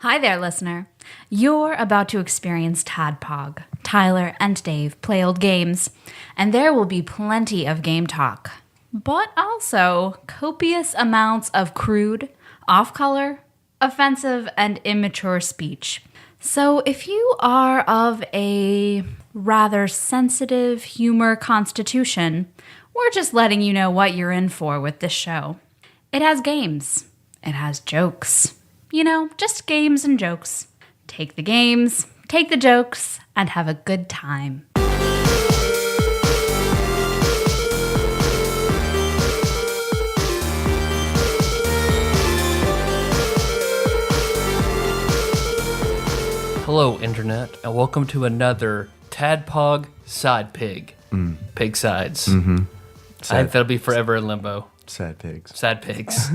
Hi there, listener. You're about to experience TADPOG. Tyler and Dave play old games, and there will be plenty of game talk, but also copious amounts of crude, off-color, offensive, and immature speech. So if you are of a rather sensitive humor constitution, we're just letting you know what you're in for with this show. It has games. It has jokes. You know, just games and jokes. Take the games, take the jokes, and have a good time. Hello, Internet, and welcome to another TADPOG Sidepig. Pig sides. I think that'll be forever in limbo. Sad pigs. Sad pigs.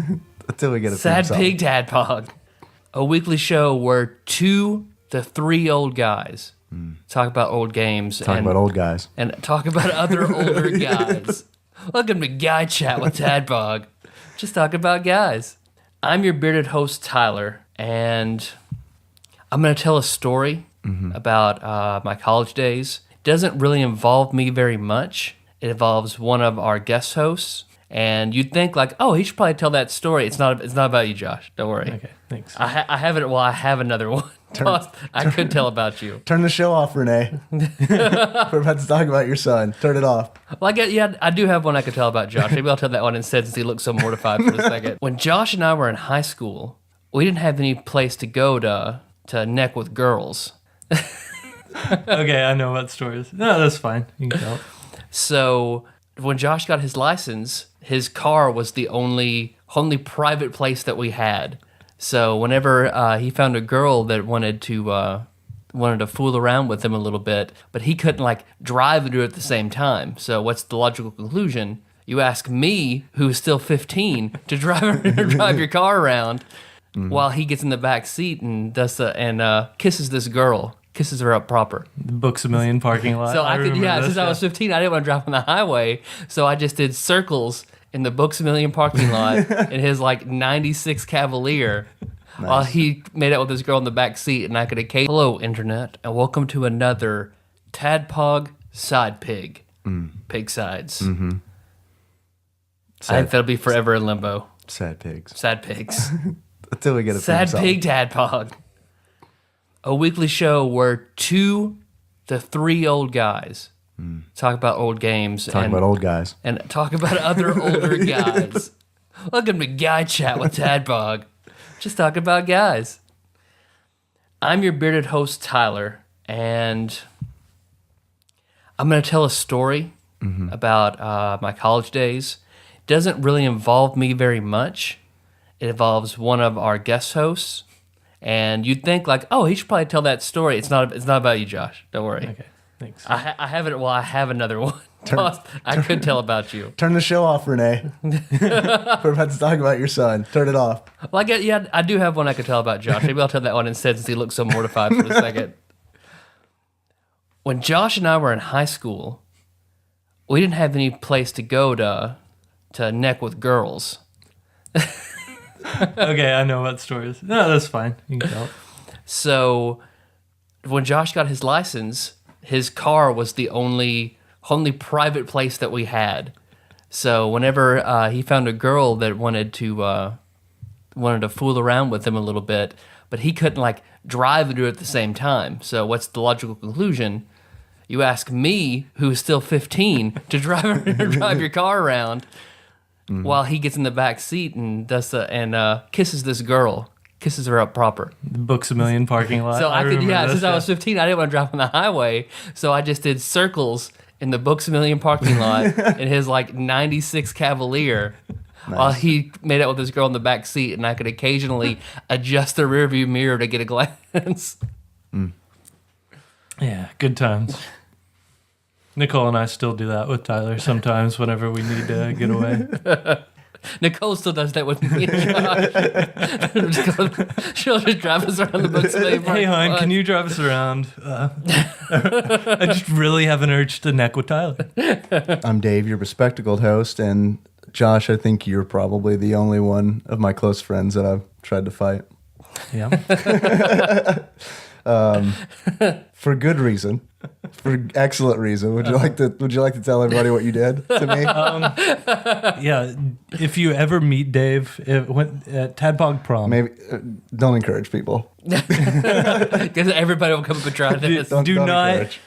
Until we get a Sad theme Pig song. TADPOG. A weekly show where 2 to 3 old guys talk about old games. Talk about old guys. And talk about other older guys. Welcome to Guy Chat with TADPOG. Just talk about guys. I'm your bearded host, Tyler, and I'm going to tell a story about my college days. It doesn't really involve me very much. It involves one of our guest hosts. And you'd think like, oh, he should probably tell that story. It's not about you, Josh. Don't worry. Okay, thanks. I have it. Well, I have another one. I could tell about you. Turn the show off, Renee. We're about to talk about your son. Turn it off. Well, I do have one I could tell about Josh. Maybe I'll tell that one instead since he looked so mortified for a second. When Josh and I were in high school, we didn't have any place to go to neck with girls. Okay, I know what story is. No, that's fine. You can tell. So when Josh got his license, his car was the only private place that we had. So whenever he found a girl that wanted to fool around with him a little bit, but he couldn't like drive and do it at the same time. So what's the logical conclusion? You ask me, who's still 15, to drive your car around while he gets in the back seat and kisses this girl. Kisses her up proper. The Books A Million parking lot. So since I was 15, I didn't want to drive on the highway, so I just did circles in the Books A Million parking lot in his like 96 Cavalier while he made out with this girl in the back seat, and I could occasionally. Hello, Internet, and welcome to another TADPOG Sidepig. Pig sides. I think that'll be forever in limbo. Sad pigs. Sad pigs. Until we get a Sad theme song. Pig TADPOG. A weekly show where 2 to 3 old guys talk about old games. Talk about old guys. And talk about other older guys. Welcome to Guy Chat with TADPOG. Just talk about guys. I'm your bearded host, Tyler, and I'm going to tell a story about my college days. It doesn't really involve me very much. It involves one of our guest hosts. And you'd think like, oh, he should probably tell that story. It's not about you, Josh. Don't worry. Okay, thanks. I have it. Well, I have another one. I could tell about you. Turn the show off, Renee. We're about to talk about your son. Turn it off. Well, I do have one I could tell about Josh. Maybe I'll tell that one instead since he looked so mortified for a second. When Josh and I were in high school, we didn't have any place to go to neck with girls. Okay, I know what story is. No, that's fine. You can tell. So when Josh got his license, his car was the only private place that we had. So whenever he found a girl that wanted to fool around with him a little bit, but he couldn't like drive and do it at the same time. So what's the logical conclusion? You ask me, who's still 15, to drive your car around while he gets in the back seat and kisses this girl. Kisses her up proper. The Books A Million parking lot. So since I I was 15, I didn't want to drive on the highway, so I just did circles in the Books A Million parking lot in his like 96 Cavalier while he made out with this girl in the back seat, and I could occasionally adjust the rearview mirror to get a glance. Yeah, good times. Nicole and I still do that with Tyler sometimes whenever we need to get away. Nicole still does that with me and Josh. She'll just drive us around the Books A Million Hey, parking hon, lot. can you drive us around? I just really have an urge to neck with Tyler. I'm Dave, your bespectacled host, and Josh, I think you're probably the only one of my close friends that I've tried to fight. Yeah. For good reason, for excellent reason. Would you like to tell everybody what you did to me? Yeah. If you ever meet Dave at Tadpog Prom, Maybe don't encourage people. Because everybody will come up and try this. Don't not encourage.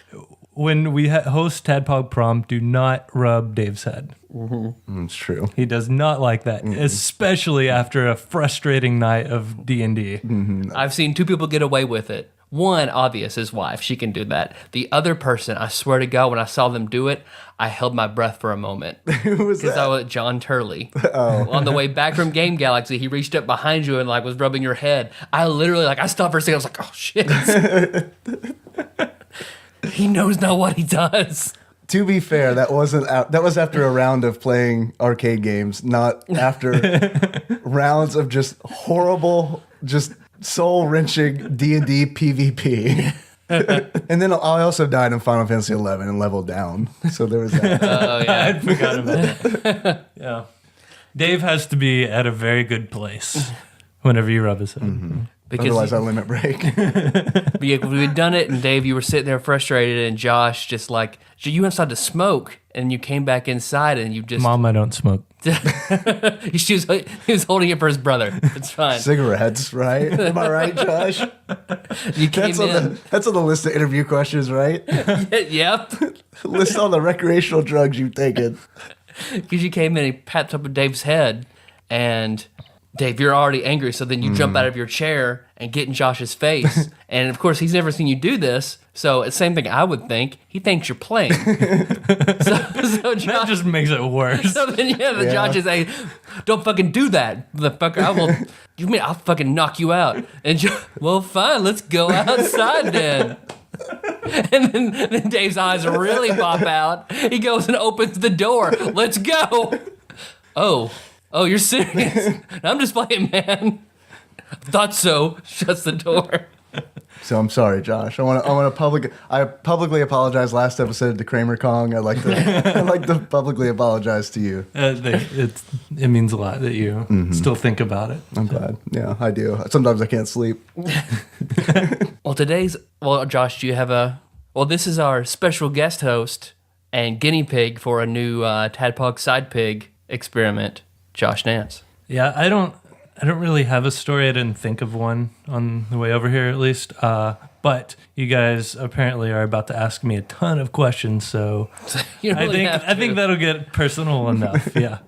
when we host Tadpog Prom, do not rub Dave's head. It's true. He does not like that, especially after a frustrating night of D&D. I've seen 2 people get away with it. One, obvious, his wife. She can do that. The other person, I swear to God, when I saw them do it, I held my breath for a moment. Who was Because that? I was John Turley. On the way back from Game Galaxy, he reached up behind you and was rubbing your head. I literally, I stopped for a second. I was like, oh, shit. He knows not what he does. To be fair, that was after a round of playing arcade games, not after rounds of just horrible, just soul-wrenching D&D PvP. And then I also died in Final Fantasy XI and leveled down. So there was that. Oh, yeah. I forgot about that. Yeah. Dave has to be at a very good place whenever you rub his head. Because Otherwise, our limit break. we had done it, and Dave, you were sitting there frustrated, and Josh just you went outside to smoke, and you came back inside, and you just... Mom, I don't smoke. he was holding it for his brother. It's fine. Cigarettes, right? Am I right, Josh? You came That's on the list of interview questions, right? Yep. List all the recreational drugs you've taken. Because you came in and he papped up Dave's head, and Dave, you're already angry, so then you jump out of your chair and get in Josh's face. And of course, he's never seen you do this, so it's the same thing I would think. He thinks you're playing. so Josh, That just makes it worse. so then Josh is like, don't fucking do that, motherfucker. I'll fucking knock you out. And well, fine, let's go outside then. And then Dave's eyes really pop out. He goes and opens the door. Let's go. Oh, you're serious? I'm just playing, man. Thought so. Shuts the door. So I'm sorry, Josh. I publicly apologize last episode to Kramer Kong. I'd like to publicly apologize to you. It means a lot that you still think about it. I'm glad. Yeah, I do. Sometimes I can't sleep. Well, Josh, do you have this is our special guest host and guinea pig for a new Tadpog Sidepig experiment, Josh Nance. Yeah, I don't really have a story. I didn't think of one on the way over here, at least. But you guys apparently are about to ask me a ton of questions, so You really I think that'll get personal enough. Yeah.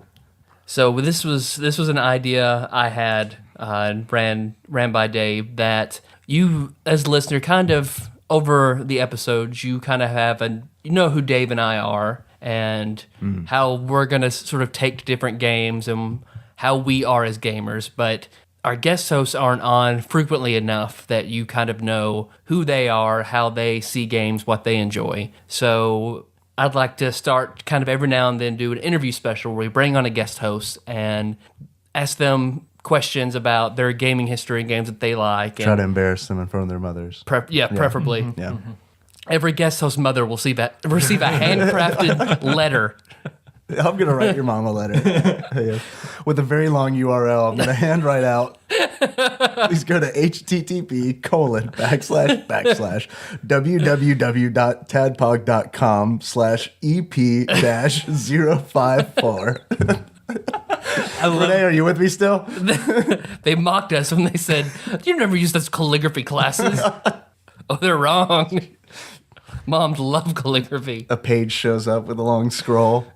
So this was an idea I had ran by Dave, that you as a listener kind of over the episodes you kind of have you know who Dave and I are and how we're gonna sort of take different games and how we are as gamers, but our guest hosts aren't on frequently enough that you kind of know who they are, how they see games, what they enjoy. So I'd like to start kind of every now and then do an interview special where we bring on a guest host and ask them questions about their gaming history and games that they like. Try to embarrass them in front of their mothers. Preferably. Yeah. Every guest host mother will receive a handcrafted letter. I'm going to write your mom a letter. Yeah. With a very long URL. I'm going to handwrite out. Please go to http://www.tadpog.com/ep-054. Renee, are you with me still? They mocked us when they said, "You never use those calligraphy classes." Oh, they're wrong. Moms love calligraphy. A page shows up with a long scroll.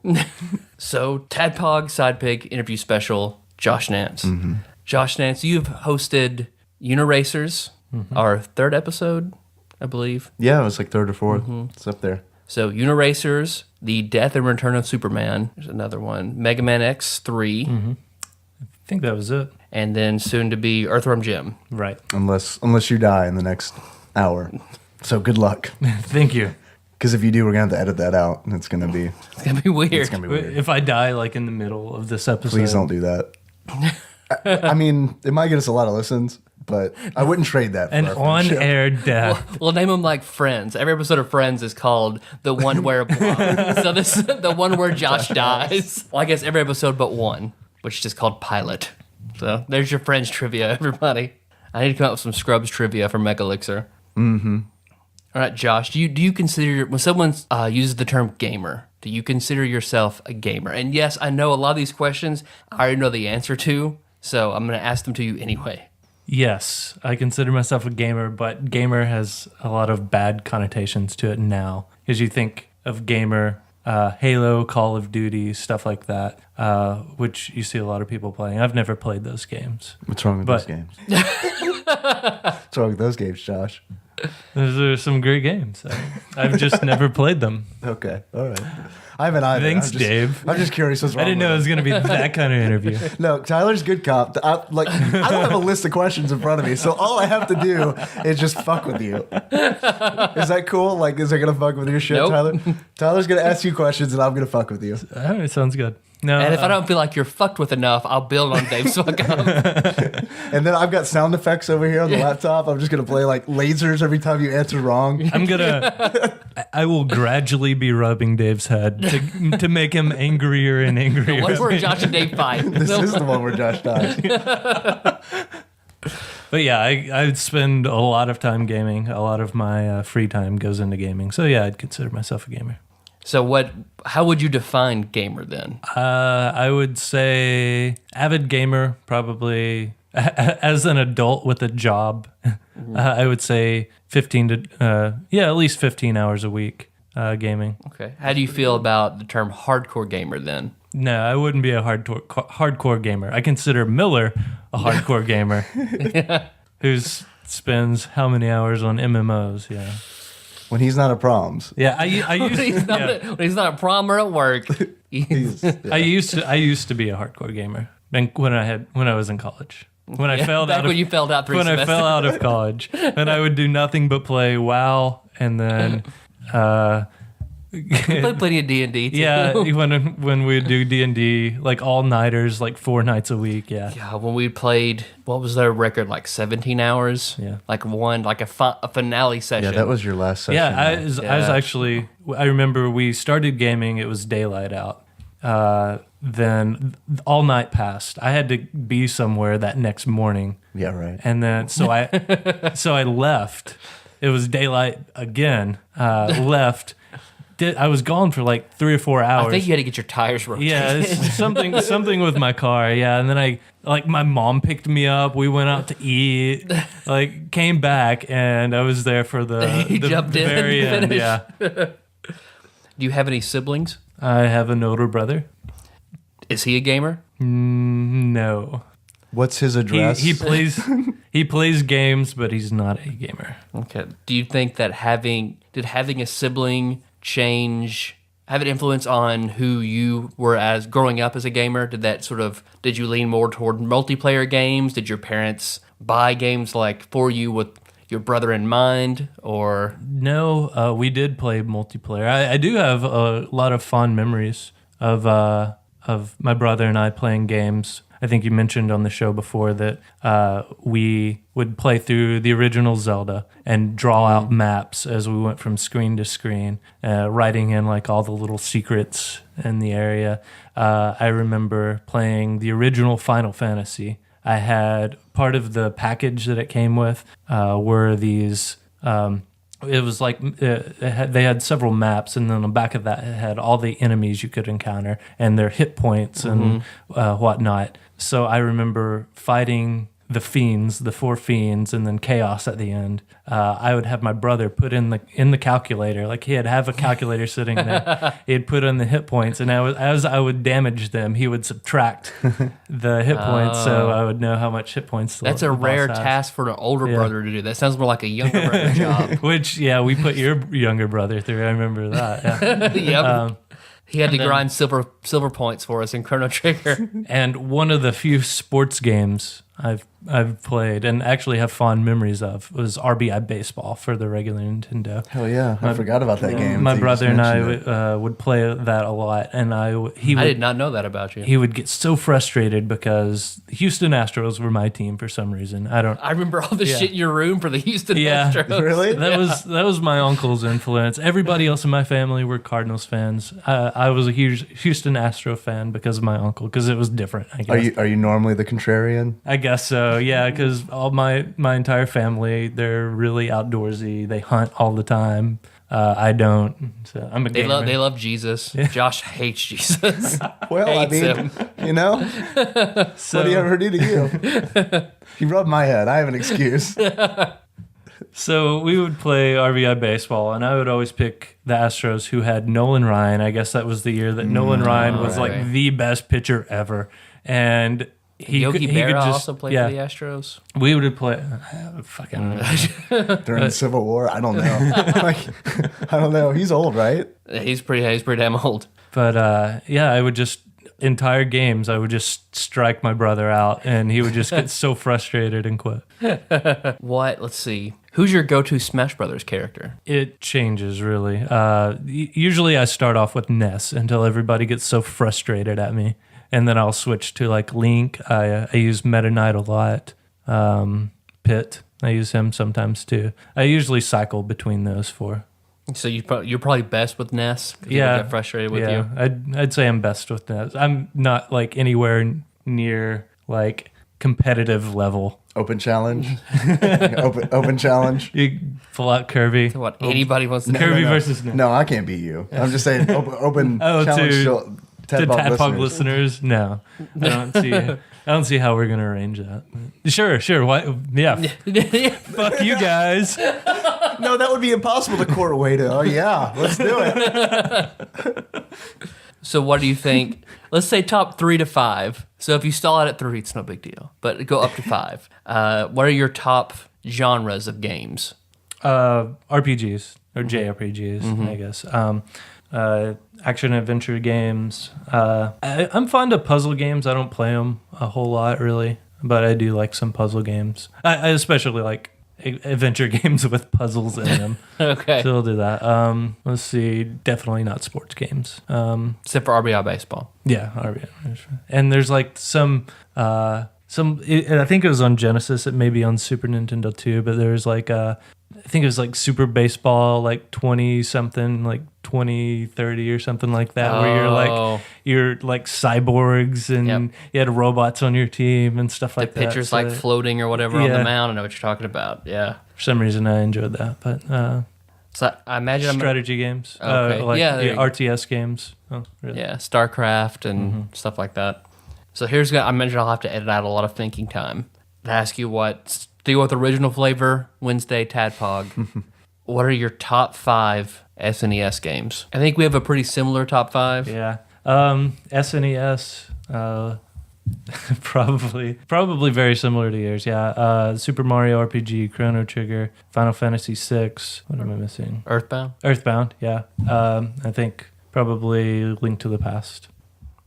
So, Tadpog Sidepig interview special, Josh Nance. Josh Nance, you've hosted Uniracers, our 3rd episode, I believe. Yeah, it was like 3rd or 4th. It's up there. So, Uniracers, The Death and Return of Superman, there's another one, Mega Man X3, I think that was it. and then soon to be Earthworm Jim. Right. Unless you die in the next hour. So good luck. Thank you. Because if you do, we're going to have to edit that out. And it's going to be Weird. It's going to be weird. If I die like in the middle of this episode, Please don't do that. I mean, it might get us a lot of listens, but I wouldn't trade that for An our friendship. on-air death. We'll name them like Friends. Every episode of Friends is called the one where so this the one where Josh dies. Well, I guess every episode but one, which is just called Pilot. So there's your Friends trivia, everybody. I need to come up with some Scrubs trivia for Mega Elixir. Mm-hmm. All right, Josh, do you consider, when someone uses the term gamer, do you consider yourself a gamer? And yes, I know a lot of these questions I already know the answer to, so I'm going to ask them to you anyway. Yes, I consider myself a gamer, but gamer has a lot of bad connotations to it now. Because you think of gamer, Halo, Call of Duty, stuff like that, which you see a lot of people playing. I've never played those games. What's wrong with those games? What's wrong with those games, Josh? Those are some great games. I've just never played them. Okay, all right. I haven't either. Thanks, Dave. I'm just curious what's wrong. I didn't know it was going to be that kind of interview. No, Tyler's good cop. I don't have a list of questions in front of me, so all I have to do is just fuck with you. Is that cool? Like, is it gonna fuck with your shit, Nope. Tyler? Tyler's gonna ask you questions, and I'm gonna fuck with you. All right, sounds good. No, And if I don't feel like you're fucked with enough, I'll build on Dave's fuck up. And then I've got sound effects over here on the laptop. I'm just gonna play like lasers every time you answer wrong. I will gradually be rubbing Dave's head to make him angrier and angrier. What's where Josh and Dave fight? This is the one where Josh dies. But yeah, I spend a lot of time gaming. A lot of my free time goes into gaming. So yeah, I'd consider myself a gamer. So how would you define gamer then? I would say avid gamer, probably as an adult with a job. I would say 15 to at least 15 hours a week gaming. Okay. How do you feel about the term hardcore gamer then? No, I wouldn't be a hardcore gamer. I consider Miller a hardcore gamer who spends how many hours on MMOs? Yeah. When he's not at proms. Yeah, I used When he's not at prom or at work. I used to be a hardcore gamer when I was in college. When I failed back out of when you failed out three when semesters. I fell out of college, and I would do nothing but play WoW, and then You played plenty of D&D too. yeah, when we'd do D&D like all nighters, like 4 nights a week. Yeah, Yeah, when we played, what was their record? Like 17 hours? Yeah. Like a finale session. Yeah, that was your last session. yeah. I was actually. I remember we started gaming. It was daylight out. Then all night passed. I had to be somewhere that next morning. Yeah, right. And then so I left. It was daylight again. Left. I was gone for like 3 or 4 hours. I think you had to get your tires rotated. Yeah, it's something with my car. Yeah, and then my mom picked me up. We went out to eat. Like came back, and I was there for the jumped in very and end. finished. Yeah, Do you have any siblings? I have an older brother. Is he a gamer? No, What's his address? he plays games, but he's not a gamer. Okay. Do you think that having a sibling have an influence on who you were as growing up as a gamer? Did you lean more toward multiplayer games? Did your parents buy games like for you with your brother in mind, or? No, we did play multiplayer. I do have a lot of fond memories of my brother and I playing games. I think you mentioned on the show before that we would play through the original Zelda and draw out maps as we went from screen to screen, writing in like all the little secrets in the area. I remember playing the original Final Fantasy. I had part of the package that it came with were these. It was like they had several maps, and then on the back of that, it had all the enemies you could encounter and their hit points and whatnot. So I remember fighting the 4 fiends, and then chaos at the end. I would have my brother put in the calculator, like he'd have a calculator sitting there. He'd put in the hit points, and as I would damage them, he would subtract the hit points, so I would know how much hit points. That's a rare task for an older brother to do. That sounds more like a younger brother job. Which, yeah, we put your younger brother through. I remember that. Yeah. Yep. He had to grind silver points for us in Chrono Trigger. And one of the few sports games I've played and actually have fond memories of was RBI Baseball for the regular Nintendo. Hell yeah, I forgot about that game. My You brother just and mentioned I it. would play that a lot, and I did not know that about you. He would get so frustrated because the Houston Astros were my team for some reason. I remember all the shit in your room for the Houston Astros. Really? That was my uncle's influence. Everybody else in my family were Cardinals fans. I was a huge Houston Astro fan because of my uncle, because it was different, I guess. Are you normally the contrarian? I guess so. So yeah, because all my entire family, they're really outdoorsy. They hunt all the time. I don't. So I'm a gamer. They love Jesus. Josh hates Jesus. Well, I Hates mean, him. you know, So, what do you ever do to you? You rubbed my head. I have an excuse. So we would play RBI baseball, and I would always pick the Astros, who had Nolan Ryan. I guess that was the year that Nolan Ryan was like right. the best pitcher ever, and Yogi could Berra just also played for the Astros. We would play. Fucking. During the Civil War, I don't know. I don't know. He's old, right? He's pretty damn old. But yeah, I would just entire games. I would just strike my brother out, and he would just get so frustrated and quit. What? Let's see. Who's your go-to Smash Brothers character? It changes really. Usually, I start off with Ness until everybody gets so frustrated at me, and then I'll switch to like Link. I use Meta Knight a lot. Pit. I use him sometimes too. I usually cycle between those four. So you're probably best with Ness. 'Cause he Yeah, would get frustrated with yeah. you. I'd say I'm best with Ness. I'm not like anywhere near like competitive level. Open challenge. open challenge. You pull out Kirby. So what? Anybody wants to Kirby versus Ness. No, I can't beat you. I'm just saying open Oh, challenge to to TADPOG TADPOG listeners. listeners? No, I don't see how we're gonna arrange that. Sure. Why? Yeah. Fuck you guys. No, that would be impossible to court way to. Oh yeah, let's do it. So what do you think? Let's say top 3 to 5. So if you stall out at 3, it's no big deal. But go up to 5. What are your top genres of games? RPGs or JRPGs, I guess. Action adventure games. I'm fond of puzzle games. I don't play them a whole lot really, but I do like some puzzle games. I especially like adventure games with puzzles in them. Okay. So we'll do that. Let's see. Definitely not sports games. Except for RBI baseball. Yeah, RBI. And there's like some. I think it was on Genesis. It may be on Super Nintendo too. But there's like I think it was like Super Baseball, like 20 something, like 2030 or something like that, where you're like cyborgs and you had robots on your team and stuff like that. The pitcher's like floating or whatever on the mound. I know what you're talking about. Yeah. For some reason, I enjoyed that. But So I imagine strategy games, Okay. like Yeah, there you go. RTS games. Oh, really? Yeah, StarCraft and stuff like that. So I mentioned I'll have to edit out a lot of thinking time to ask you what. Deal with original flavor, Wednesday Tadpog. What are your top 5 SNES games? I think we have a pretty similar top 5. Yeah. SNES, probably very similar to yours. Yeah. Super Mario RPG, Chrono Trigger, Final Fantasy VI. What am I missing? Earthbound. Yeah. I think probably Link to the Past.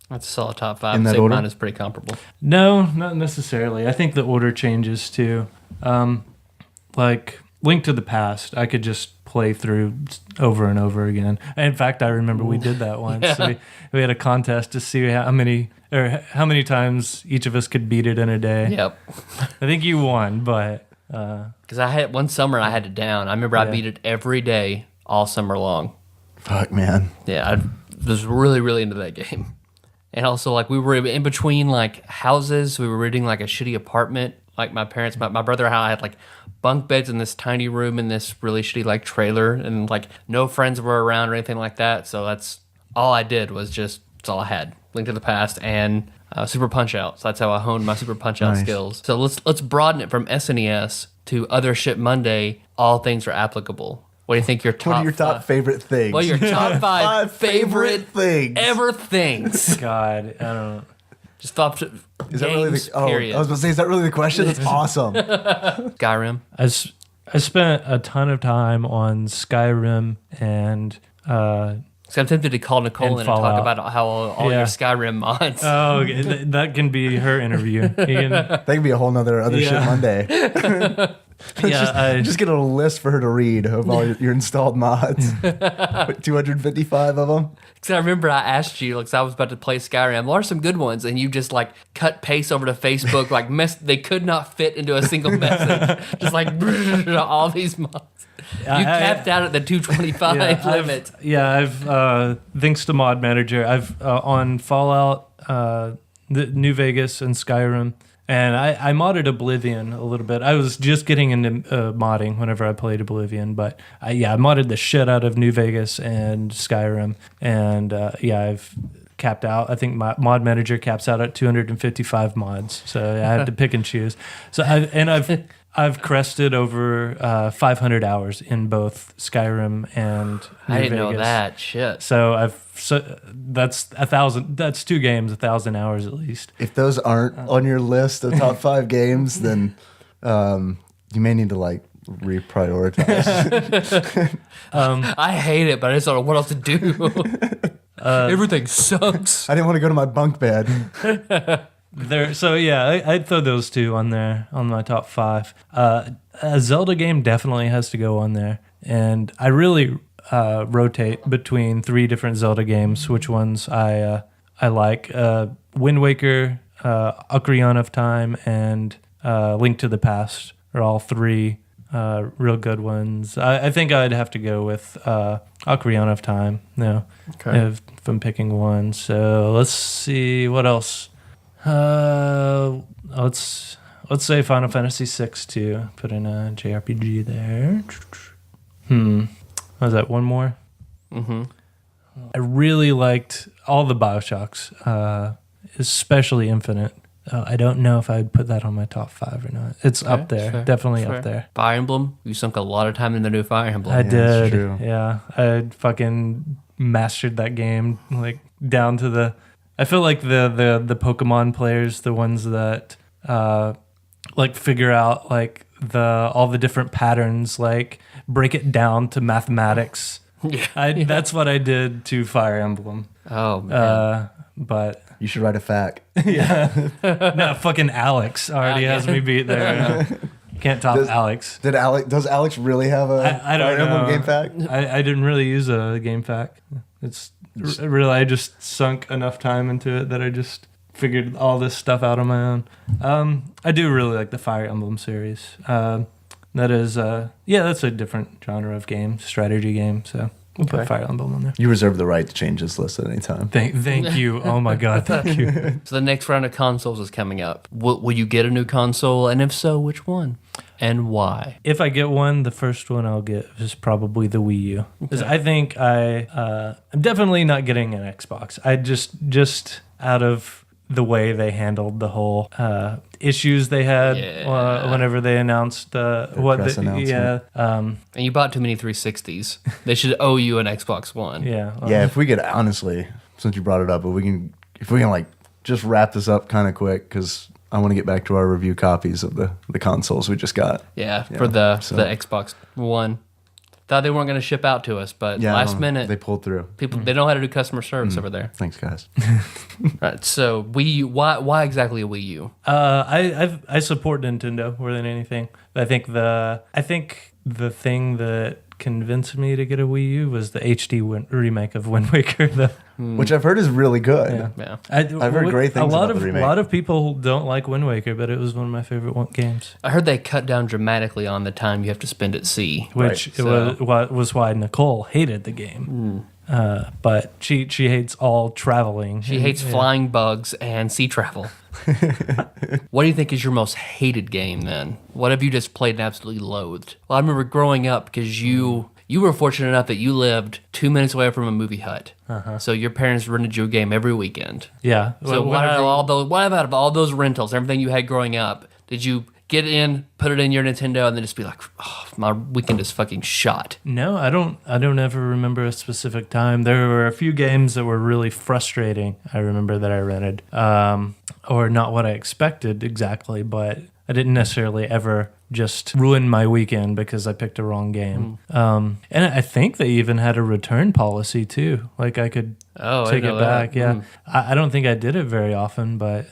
That's a solid top 5. In that I'd say order? mine is pretty comparable. No, not necessarily. I think the order changes too. Like Link to the Past, I could just play through over and over again. In fact, I remember we did that once. Yeah. We had a contest to see how many times each of us could beat it in a day. Yep. I think you won, but Because I had one summer I had it down. I remember I beat it every day all summer long. Fuck, man. Yeah, I was really, really into that game. And also, like, we were in between, like, houses. We were renting, like, a shitty apartment. Like, my parents, my brother and I had, like, bunk beds in this tiny room in this really shitty, like, trailer. And, like, no friends were around or anything like that. So that's all I did was that's all I had. Link to the Past and Super Punch-Out. So that's how I honed my Super Punch-Out skills. So let's broaden it from SNES to Other Shit Monday. All things are applicable. What do you think your top? What are your top favorite things? What are your top 5 favorite things ever things? God, I don't know. Just thought. Is that really the? Oh, period. I was going to say, is that really the question? That's awesome. Skyrim. I spent a ton of time on Skyrim and So I'm tempted to call Nicole in and talk Fallout. about how all your Skyrim mods. oh, okay, that can be her interview. You can- That could be a whole nother other shit Monday. Just get a list for her to read of all your installed mods. 255 of them. Because I remember I asked you, like, I was about to play Skyrim. What are some good ones? And you just like cut paste over to Facebook, like they could not fit into a single message. Just like all these mods. You capped out at the 225 limit. I've thanks to Mod Manager, I've on Fallout, the New Vegas and Skyrim, And I modded Oblivion a little bit. I was just getting into modding whenever I played Oblivion, but I modded the shit out of New Vegas and Skyrim. And I've capped out. I think my mod manager caps out at 255 mods, so I have to pick and choose. So I've crested over 500 hours in both Skyrim and New I didn't know Vegas. that. Shit. So that's 1,000. That's 2 games, 1,000 hours at least. If those aren't on your list of top 5 games, then you may need to like reprioritize. I hate it, but I just don't know what else to do. Everything sucks. I didn't want to go to my bunk bed. I'd throw those 2 on there on my top 5. A Zelda game definitely has to go on there, and I really rotate between 3 different Zelda games. Which ones I like? Wind Waker, Ocarina of Time, and Link to the Past are all 3 real good ones. I think I'd have to go with Ocarina of Time. No, Okay. if I'm picking one. So let's see what else. Let's say Final Fantasy VI too. Put in a JRPG there. Was that one more? Mm-hmm. I really liked all the BioShocks, especially Infinite. I don't know if I'd put that on my top 5 or not. It's up there, fair, definitely fair. up there. Fire Emblem. You sunk a lot of time in the new Fire Emblem. I that's did, true. yeah. I fucking mastered that game like down to the. I feel like the Pokemon players, the ones that like figure out like all the different patterns, like break it down to mathematics. That's what I did to Fire Emblem. Oh man. But You should write a fact. no, fucking Alex already has me beat there. Can't top Alex. Does Alex really have a I don't Fire Emblem know. game fact? I didn't really use a game fact. It's really, I just sunk enough time into it that I just figured all this stuff out on my own. I do really like the Fire Emblem series. That is, that's a different genre of game, strategy game. So we'll put Fire Emblem on there. You reserve the right to change this list at any time. Thank you. Oh my God, thank you. So the next round of consoles is coming up. Will you get a new console? And if so, which one? And why? If I get one, the first one I'll get is probably the Wii U. 'Cause I think I'm definitely not getting an Xbox. I just out of the way they handled the whole issues they had whenever they announced press announcement. And you bought too many 360s. They should owe you an Xbox One. Yeah. Yeah, if we could honestly, since you brought it up, if we can like just wrap this up kind of quick, because I want to get back to our review copies of the consoles we just got. Yeah, for the Xbox One. Thought they weren't going to ship out to us, but last minute they pulled through. people they know how to do customer service over there. Thanks, guys. Right. So Wii U. Why exactly a Wii U? I support Nintendo more than anything. I think the thing that convinced me to get a Wii U was the HD remake of Wind Waker. Which I've heard is really good. Yeah. I've heard great things about the remake. A lot of people don't like Wind Waker, but it was one of my favorite games. I heard they cut down dramatically on the time you have to spend at sea. Which was why Nicole hated the game. But she hates all traveling. She hates flying bugs and sea travel. What do you think is your most hated game then? What have you just played and absolutely loathed? Well, I remember growing up because you were fortunate enough that you lived 2 minutes away from a movie hut. So your parents rented you a game every weekend. Yeah. So what about all those rentals, everything you had growing up, did you get in, put it in your Nintendo, and then just be like, oh, my weekend is fucking shot? No, I don't ever remember a specific time. There were a few games that were really frustrating. I remember that I rented, or not what I expected exactly, but I didn't necessarily ever just ruin my weekend because I picked a wrong game. And I think they even had a return policy too. Like I could take it back. Yeah. I don't think I did it very often, but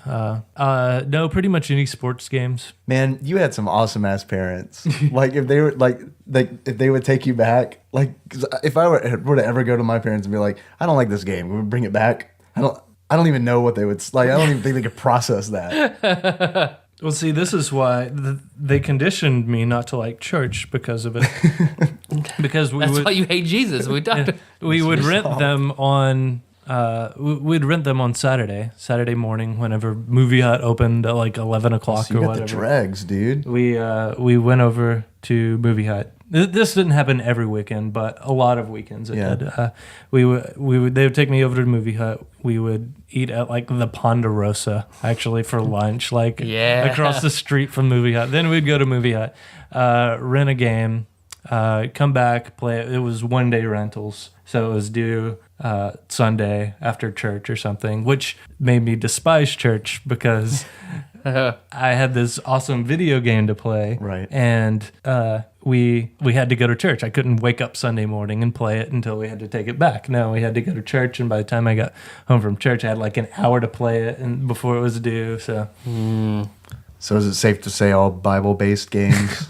no, pretty much any sports games. Man, you had some awesome ass parents. Like if they were if they would take you back, like 'cause if I were to ever go to my parents and be like, I don't like this game, we would bring it back. I don't even know what they would like. I don't even think they could process that. Well, see, this is why they conditioned me not to like church because of it. Because That's why you hate Jesus. We talked. we would rent them on we'd rent them on Saturday morning, whenever Movie Hut opened at like 11 o'clock So you or got whatever. the dregs, dude. We went over to Movie Hut. This didn't happen every weekend, but a lot of weekends it did. They would take me over to Movie Hut. We would eat at like the Ponderosa actually for lunch, like across the street from Movie Hut. Then we'd go to Movie Hut, rent a game, come back, play it. It was 1-day rentals, so it was due Sunday after church or something, which made me despise church because I had this awesome video game to play, Right. And we had to go to church. I couldn't wake up Sunday morning and play it until we had to take it back. No, we had to go to church, and by the time I got home from church, I had like an hour to play it, and before it was due. So, So is it safe to say all Bible-based games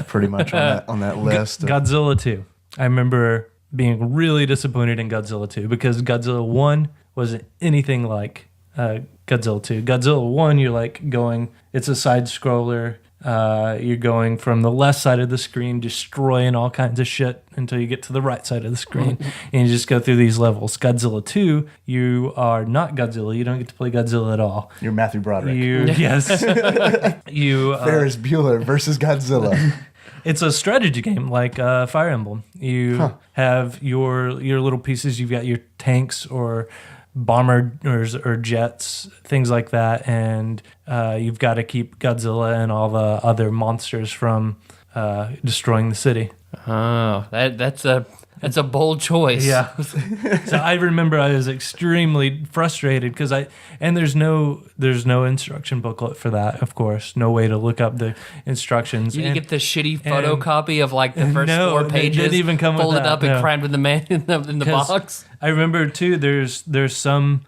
pretty much on that list? Godzilla 2. I remember being really disappointed in Godzilla 2 because Godzilla 1 wasn't anything like Godzilla 2. Godzilla 1, you're like going, it's a side scroller. You're going from the left side of the screen, destroying all kinds of shit until you get to the right side of the screen, and you just go through these levels. Godzilla 2, you are not Godzilla. You don't get to play Godzilla at all. You're Matthew Broderick. Yes. Ferris Bueller versus Godzilla. It's a strategy game like Fire Emblem. You have your little pieces. You've got your tanks or bombers or jets, things like that, and you've got to keep Godzilla and all the other monsters from destroying the city. Oh, that's a bold choice. Yeah. So I remember I was extremely frustrated because there's no instruction booklet for that, of course. No way to look up the instructions. You didn't get the shitty photocopy of like the first 4 pages, didn't even come with folded that, up and crammed with the man in the box. I remember too. There's some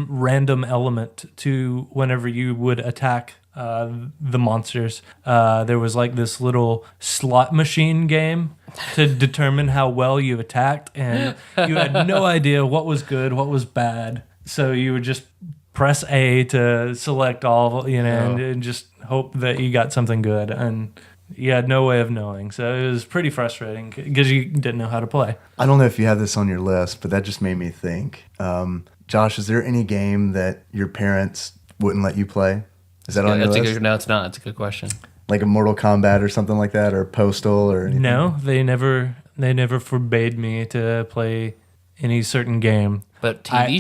random element to whenever you would attack the monsters. There was like this little slot machine game to determine how well you attacked, and you had no idea what was good, what was bad. So you would just press A to select all, and just hope that you got something good, and you had no way of knowing. So it was pretty frustrating because you didn't know how to play. I don't know if you have this on your list, but that just made me think. Josh, is there any game that your parents wouldn't let you play? Is that on your list? No, it's not. It's a good question. Like a Mortal Kombat or something like that, or Postal or anything? No, they never forbade me to play any certain game. But TV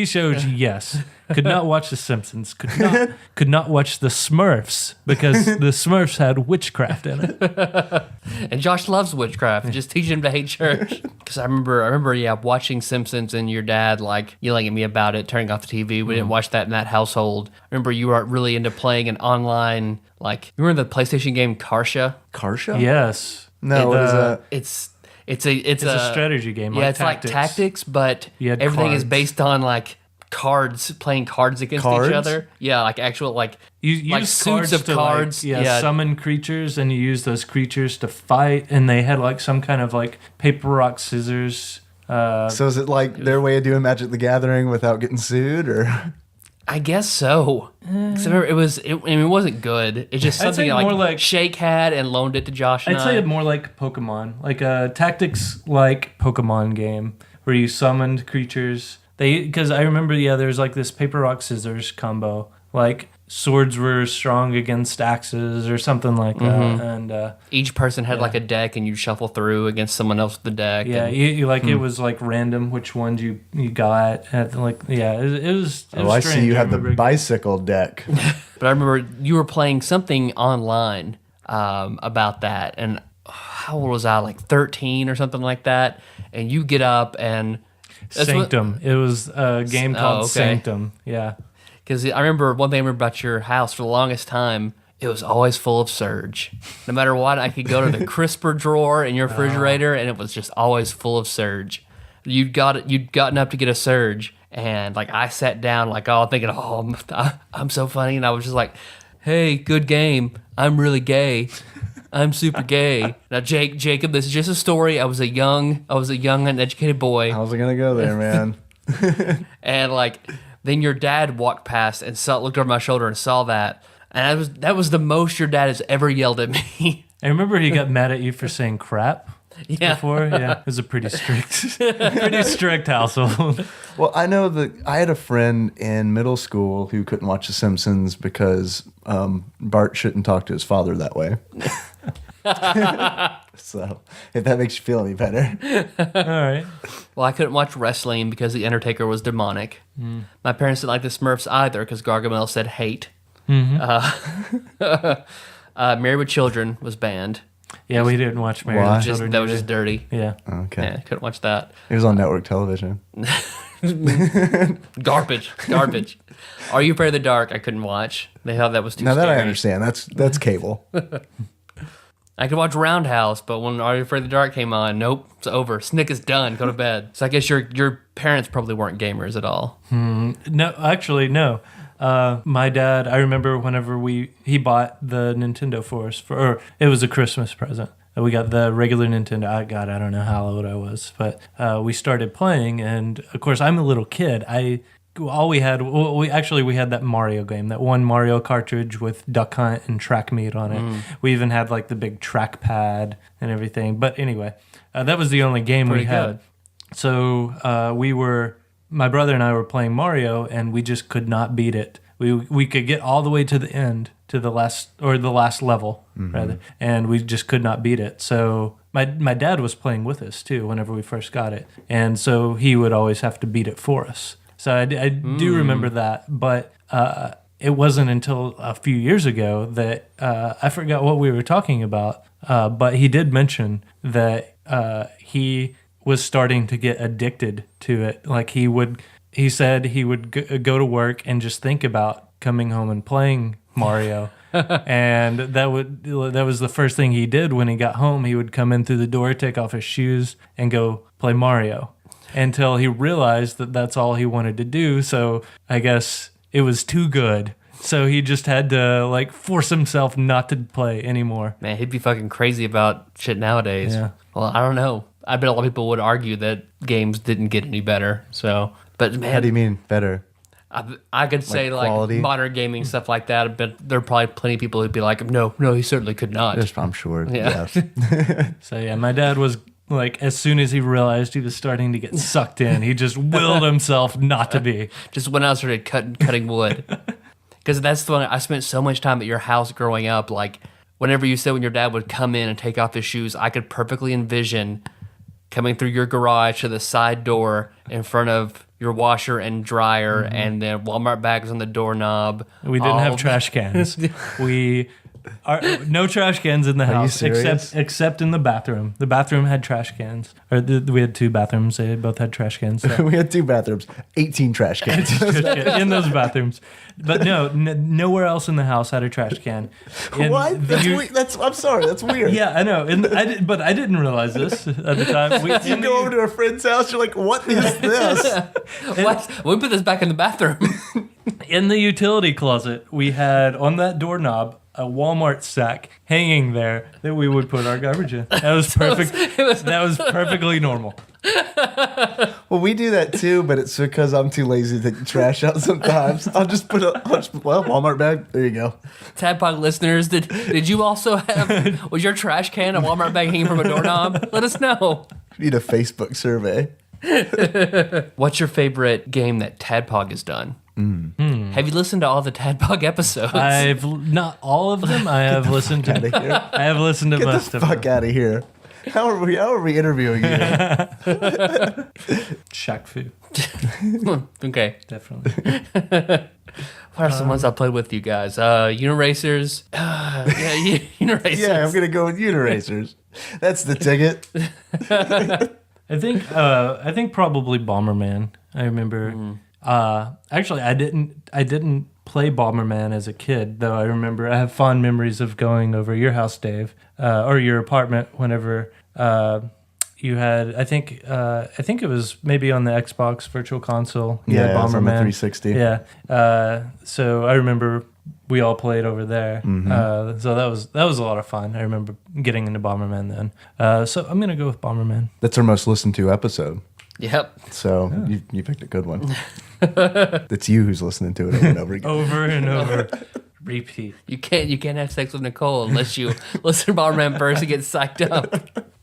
shows, yes. Could not watch The Simpsons. Could not watch The Smurfs because the Smurfs had witchcraft in it. And Josh loves witchcraft. Just teach him to hate church. Because I remember, watching Simpsons and your dad like yelling at me about it, turning off the TV. We didn't watch that in that household. I remember you were really into playing an online, like, you remember the PlayStation game Karsha? Karsha? Yes. No, what is that? It's a strategy game. Yeah, it's like tactics, but everything is based on like playing cards against each other. Yeah, like actual like you like use suits of cards. Summon creatures, and you use those creatures to fight. And they had like some kind of like paper, rock, scissors. So is it like their way of doing Magic the Gathering without getting sued, or? I guess so. 'Cause I remember it wasn't good. It's just something like Shake had and loaned it to Josh and I'd say it more like Pokemon, like a tactics like Pokemon game where you summoned creatures. Because I remember, there's like this paper, rock, scissors combo. Like swords were strong against axes or something like that. And each person had like a deck, and you shuffle through against someone else with the deck. Yeah, it was like random which ones you got. It was I strange. see you have the bicycle deck. But I remember you were playing something online about that, and how old was I? Like 13 or something like that. And you get up and Sanctum. It was a game called Sanctum. Yeah. Because I remember one thing I remember about your house for the longest time, it was always full of Surge. No matter what, I could go to the crisper drawer in your refrigerator, and it was just always full of Surge. You'd gotten up to get a Surge, and like I sat down like thinking, I'm so funny, and I was just like, hey, good game. I'm really gay. I'm super gay. Now, Jacob, this is just a story. I was a young and educated boy. I wasn't gonna go there, man. And like, then your dad walked past and looked over my shoulder and saw that. And that was the most your dad has ever yelled at me. I remember he got mad at you for saying crap Yeah. before. Yeah, it was a pretty strict household. Well, I know that I had a friend in middle school who couldn't watch The Simpsons because Bart shouldn't talk to his father that way. So, if that makes you feel any better. All right. Well, I couldn't watch wrestling because The Undertaker was demonic. My parents didn't like the Smurfs either because Gargamel said hate. Married with Children was banned. Yeah, we didn't watch Married Why? with Children. That was either. just dirty. Yeah. Okay. Yeah, couldn't watch that. It was on network television. Garbage. Are You Afraid of the Dark? I couldn't watch. They thought that was too Now that scary. I understand, that's cable. I could watch Roundhouse, but when Are You Afraid of the Dark came on, nope, it's over. Snick is done. Go to bed. So I guess your parents probably weren't gamers at all. No, actually, no. My dad, I remember whenever he bought the Nintendo for us, or it was a Christmas present. We got the regular Nintendo. I don't know how old I was, but we started playing, and of course, I'm a little kid. We had that Mario game, that one Mario cartridge with Duck Hunt and Track Meet on it. We even had like the big trackpad and everything. But anyway, that was the only game Pretty we had. good. So my brother and I were playing Mario, and we just could not beat it. We could get all the way to the end, to the last level, rather, and we just could not beat it. So my dad was playing with us too whenever we first got it, and so he would always have to beat it for us. So I do remember that, but it wasn't until a few years ago that I forgot what we were talking about, but he did mention that he was starting to get addicted to it. Like he said he would go to work and just think about coming home and playing Mario. And that was the first thing he did when he got home. He would come in through the door, take off his shoes, and go play Mario until he realized that that's all he wanted to do. So I guess it was too good. So he just had to like force himself not to play anymore. Man, he'd be fucking crazy about shit nowadays. Yeah. Well, I don't know. I bet a lot of people would argue that games didn't get any better. So, but man, How do you mean better? I could say like quality? modern gaming stuff like that, but there are probably plenty of people who'd be like, no, he certainly could not. I'm sure. Yeah. Yes. So yeah, my dad was like, as soon as he realized he was starting to get sucked in, he just willed himself not to be. Just went out and started cutting wood. Because that's the one I spent so much time at your house growing up. Like whenever you said when your dad would come in and take off his shoes, I could perfectly envision coming through your garage to the side door in front of your washer and dryer, and the Walmart bags on the doorknob. We didn't have trash cans. No trash cans in the you house serious? except in the bathroom. The bathroom had trash cans. We had two bathrooms. They both had trash cans. So. We had 2 bathrooms, 18 trash cans. In those bathrooms, but nowhere else in the house had a trash can. What? I'm sorry. That's weird. Yeah, I know, but I didn't realize this at the time. You go over to a friend's house, you're like, what is this? What? We put this back in the bathroom. In the utility closet, we had on that doorknob a Walmart sack hanging there that we would put our garbage in. That was perfect. That was perfectly normal. Well, we do that too, but it's because I'm too lazy to take the trash out sometimes. I'll just put Walmart bag. There you go. TADPOG listeners, did you also have, was your trash can a Walmart bag hanging from a doorknob? Let us know. We need a Facebook survey. What's your favorite game that TADPOG has done? Have you listened to all the TADPOG episodes? I've not all of them. I have listened to. Out of here. I have listened to Get most the of them. fuck out of here. How are we interviewing you? Shaq Fu, Okay. definitely. What are some ones I played with you guys? Uniracers. Yeah, Uniracers. Yeah, I'm gonna go with Uniracers. That's the ticket. I think probably Bomberman. I remember. Actually, I didn't play Bomberman as a kid, though. I remember I have fond memories of going over your house, Dave, or your apartment whenever you had. I think it was maybe on the Xbox Virtual Console. You had Yeah, it was on the Bomberman. 360. Yeah. So I remember we all played over there. So that was a lot of fun. I remember getting into Bomberman then. So I'm gonna go with Bomberman. That's our most listened to episode. Yep. So you picked a good one. It's you who's listening to it over and over again. Over and over. Repeat. You can't have sex with Nicole unless you listen to Bomberman first and get psyched up.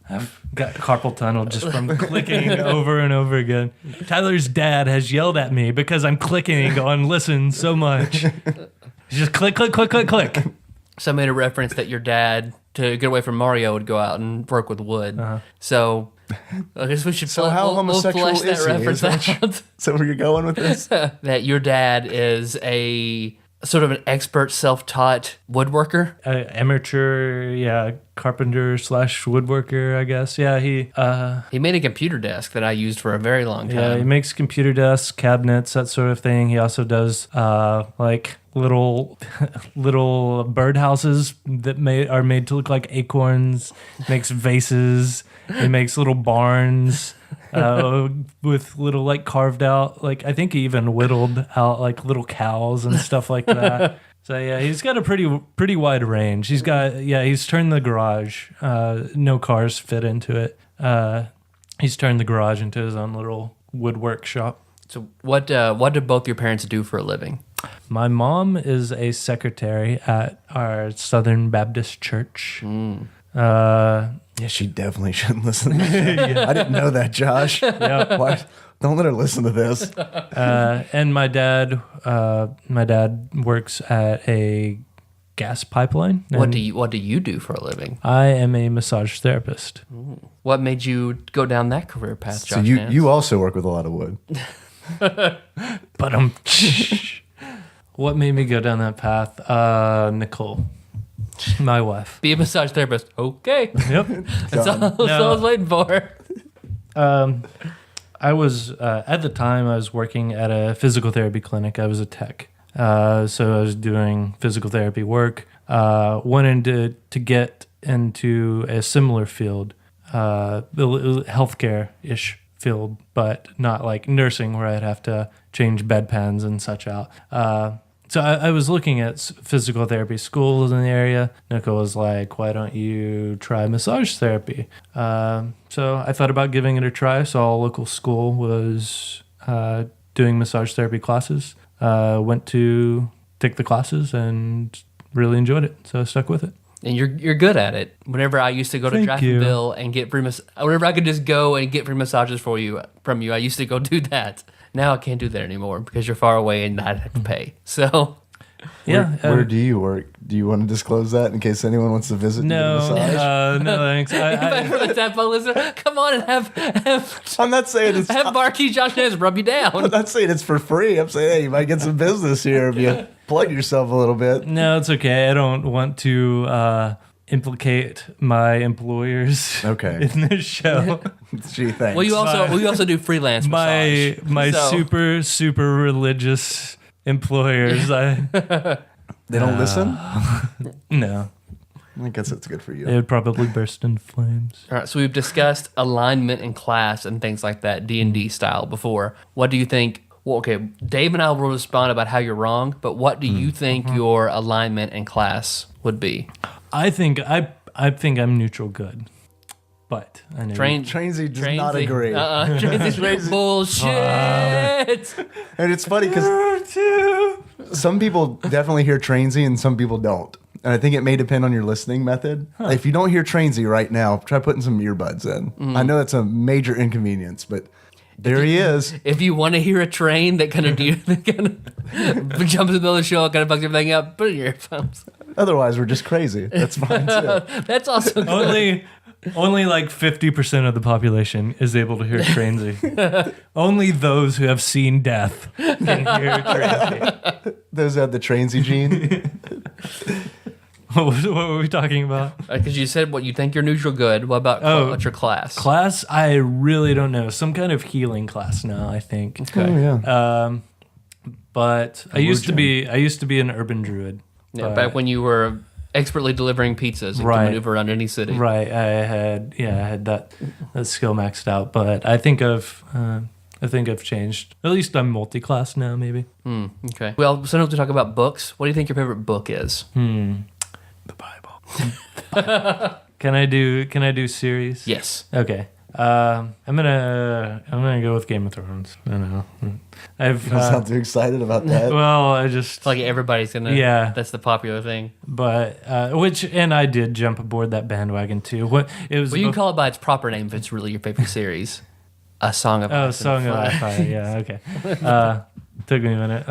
I've got carpal tunnel just from clicking over and over again. Tyler's dad has yelled at me because I'm clicking on listen so much. Just click, click, click, click, click. So I made a reference that your dad, to get away from Mario, would go out and work with wood. So I guess we should So how we'll homosexual flesh that is he? reference out. So where you're going with this? That your dad is a sort of an expert self-taught woodworker. Amateur, carpenter / woodworker, I guess. Yeah, He made a computer desk that I used for a very long time. yeah, he makes computer desks, cabinets, that sort of thing. He also does like little birdhouses that are made to look like acorns. Makes vases. He makes little barns with little like carved out, like I think he even whittled out like little cows and stuff like that. So yeah, he's got a pretty wide range. He's turned the garage. No cars fit into it. He's turned the garage into his own little wood workshop. So what do both your parents do for a living? My mom is a secretary at our Southern Baptist Church. Yeah, she definitely shouldn't listen to this. I didn't know that, Josh. Yeah. Why? Don't let her listen to this. And my dad works at a gas pipeline. What do you do for a living? I am a massage therapist. What made you go down that career path, Josh? So you also work with a lot of wood. But what made me go down that path? Nicole, my wife. Be a massage therapist. Okay. Yep. That's all I was waiting for. I was at the time I was working at a physical therapy clinic. I was a tech, so I was doing physical therapy work. Wanted to get into a similar field, healthcare-ish field, but not like nursing where I'd have to change bedpans and such out. So I was looking at physical therapy schools in the area. Nicole was like, why don't you try massage therapy? So I thought about giving it a try. Saw a local school was doing massage therapy classes. Went to take the classes and really enjoyed it. So I stuck with it. And you're good at it. Whenever I used to go to Thank you. Jacksonville and get whenever I could just go and get free massages from you, I used to go do that. Now I can't do that anymore because you're far away and I have to pay. So Yeah. Where do you work? Do you want to disclose that in case anyone wants to visit? No, and get a massage? no thanks. for the TADPOG listener, come on and have I'm not saying it's. have Barkey Josh Nance rub you down. I'm not saying it's for free. I'm saying, hey, you might get some business here if you plug yourself a little bit. No, it's okay. I don't want to implicate my employers Okay. in this show. Gee, thanks. Well, you also do freelance my massage. So- super religious employers. They don't listen? No, I guess that's good for they you. would probably burst into flames. All right, so we've discussed alignment in class and things like that, D&D style before. What do you think? Well, okay, Dave and I will respond about how you're wrong, but what do you think your alignment in class would be? I think I'm neutral good, but I know Trainsy does not agree. Trainsy's bullshit. And it's funny because some people definitely hear Trainsy and some people don't. And I think it may depend on your listening method. If you don't hear Trainsy right now, try putting some earbuds in. I know that's a major inconvenience, but there he is. If you want to hear a train that kind of jumps in the middle of the show, kind of fucks everything up, put it in your earphones. Otherwise, we're just crazy. That's fine too. That's also good. Only like 50% of the population is able to hear Trainsy. Only those who have seen death can hear Trainsy. Those have the Trainsy gene. What were we talking about? Because you said what you think you're neutral good. What about what's your class? Class, I really don't know. Some kind of healing class now, I think. Okay. Oh, yeah. But I used to be an urban druid. Yeah, back when you were expertly delivering pizzas and could maneuver around any city. Right. I had that skill maxed out, but I think I've changed. At least I'm multi-class now, maybe. Okay. Well, sometimes we talk about books. What do you think your favorite book is? The Bible. Can I do series? Yes. Okay. I'm gonna go with Game of Thrones. I don't know. I've You don't sound too excited about that. well, I just It's like everybody's gonna. Yeah. That's the popular thing. but and I did jump aboard that bandwagon too. What it was? Well, you can call it by its proper name if it's really your favorite series. A Song of Ice and Song of Fire. Fire. Yeah, okay. Took me a minute.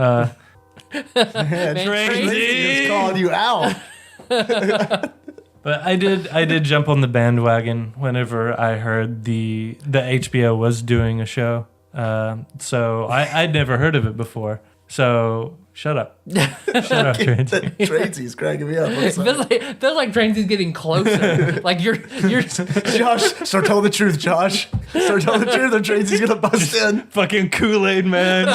Tracy is calling you out. But I did jump on the bandwagon whenever I heard the HBO was doing a show. So I'd never heard of it before. So shut up, Tracy. Tracy's cracking me up. I'm It sorry. feels like Tracy's getting closer. Like you're Josh, start telling the truth, Josh. Start telling the truth or Tracy's going to bust in. Fucking Kool-Aid man.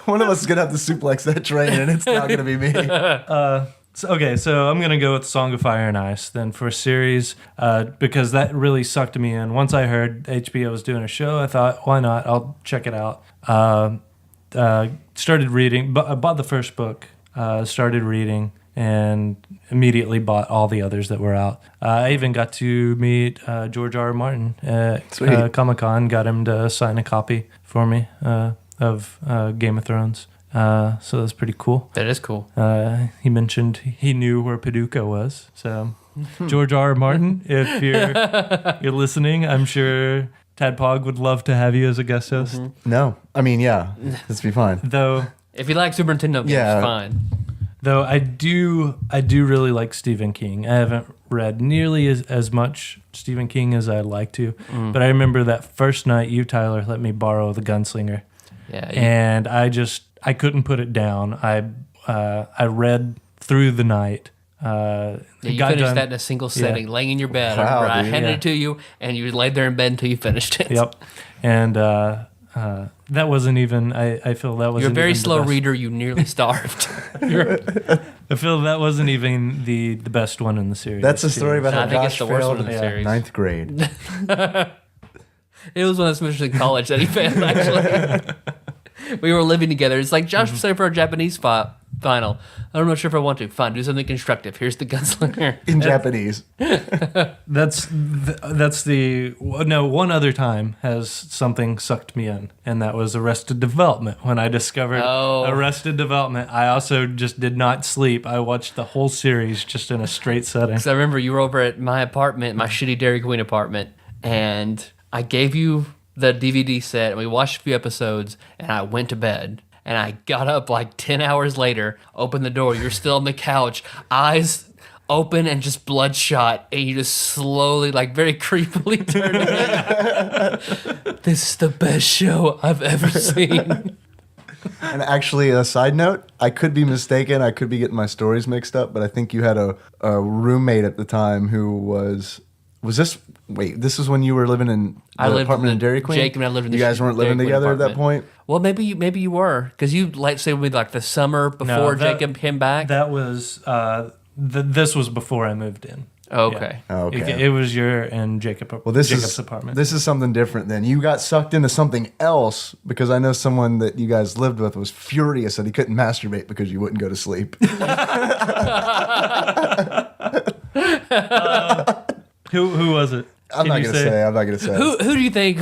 One of us is going to have to suplex that train, and it's not going to be me. So I'm gonna go with Song of Fire and Ice then for a series because that really sucked me in. Once I heard HBO was doing a show, I thought, why not? I'll check it out. Started reading, bought the first book, started reading, and immediately bought all the others that were out. I even got to meet George R. R. Martin at Sweet. Comic-Con, got him to sign a copy for me of Game of Thrones. So that's pretty cool. That is cool. He mentioned he knew where Paducah was. So, George R. R. Martin, if you're listening, I'm sure TADPOG would love to have you as a guest host. No. I mean, yeah. This be fine. Though If you like Super Nintendo games, Yeah. fine. I do really like Stephen King. I haven't read nearly as much Stephen King as I'd like to, but I remember that first night you, Tyler, let me borrow The Gunslinger, Yeah. and I couldn't put it down. I read through the night. You got finished done- that in a single setting, laying in your bed. Wow, I dude. handed Yeah. it to you, and you laid there in bed until you finished it. Yep. And that wasn't even, I feel that wasn't You're a very even the slow best. reader. You nearly starved. I feel that wasn't even the best one in the series. That's a story about I how think it's Josh the worst one failed in the series. ninth grade. It was one of those semesters in college that he failed, actually. We were living together. It's like, Josh, studying for our Japanese final. I'm not sure if I want to. Fine, do something constructive. Here's the gunslinger. In Japanese. One other time has something sucked me in, and that was Arrested Development. When I discovered Arrested Development, I also just did not sleep. I watched the whole series just in a straight setting. Because I remember you were over at my apartment, my shitty Dairy Queen apartment, and I gave you the DVD set, and we watched a few episodes, and I went to bed. And I got up like 10 hours later, opened the door, you're still on the couch, eyes open and just bloodshot, and you just slowly, like very creepily turn around. This is the best show I've ever seen. And actually, a side note, I could be mistaken. I could be getting my stories mixed up, but I think you had a roommate at the time who was this is when you were living in the apartment in Dairy Queen? Jake and I lived in the You guys weren't Dairy living Queen together at that apartment. point? Well, maybe you were, because you like say with like the summer before Jacob came back. That was this was before I moved in. Okay. Oh, okay. It was your and Jacob's apartment. This is something different then. You got sucked into something else because I know someone that you guys lived with was furious that he couldn't masturbate because you wouldn't go to sleep. Who was it? I'm not gonna say. Who do you think?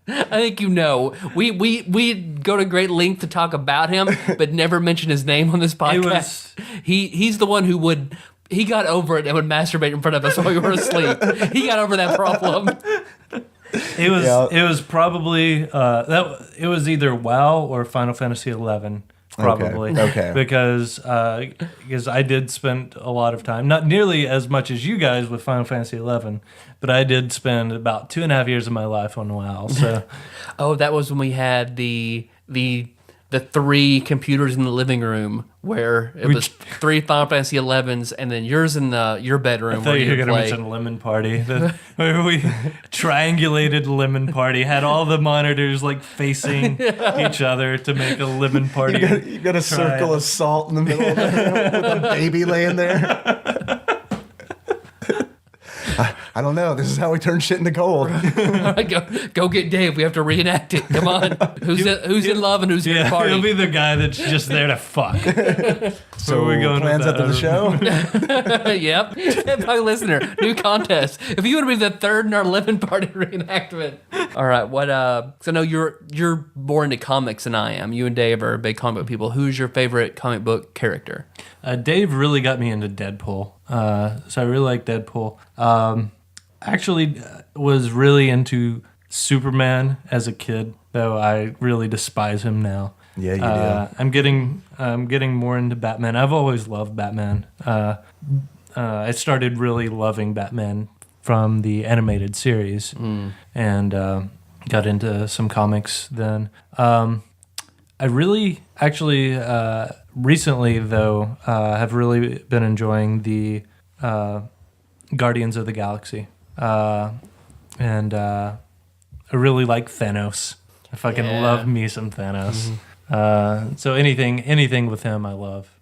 I think you know. We go to great length to talk about him, but never mention his name on this podcast. He's the one who would. He got over it and would masturbate in front of us while we were asleep. He got over that problem. It was probably it was either WoW or Final Fantasy 11. Probably. Okay. Because I did spend a lot of time, not nearly as much as you guys with Final Fantasy 11, but I did spend about 2.5 years of my life on WoW. So, That was when we had the 3 computers in the living room where it was 3 Final Fantasy 11s, and then yours in your bedroom. I thought you were going to mention Lemon Party. Where we triangulated Lemon Party, had all the monitors like facing each other to make a Lemon Party. You got a circle of salt in the middle of the room with a baby laying there. I don't know. This is how we turn shit into gold. All right, go get Dave. We have to reenact it. Come on. Who's in love and who's here to party? He'll be the guy that's just there to fuck. So Where are we going plans with that? after the show? Yep. TADPOG listener, new contest. If you want to be the third in our living party reenactment. All right. What? So I know you're more into comics than I am. You and Dave are big comic book people. Who's your favorite comic book character? Dave really got me into Deadpool. So I really like Deadpool. Actually, was really into Superman as a kid, though I really despise him now. Yeah, you do. I'm getting more into Batman. I've always loved Batman. I started really loving Batman from the animated series, and got into some comics then. I really, actually, recently though, have really been enjoying the Guardians of the Galaxy, and I really like Thanos. I fucking love me some Thanos. So anything with him, I love.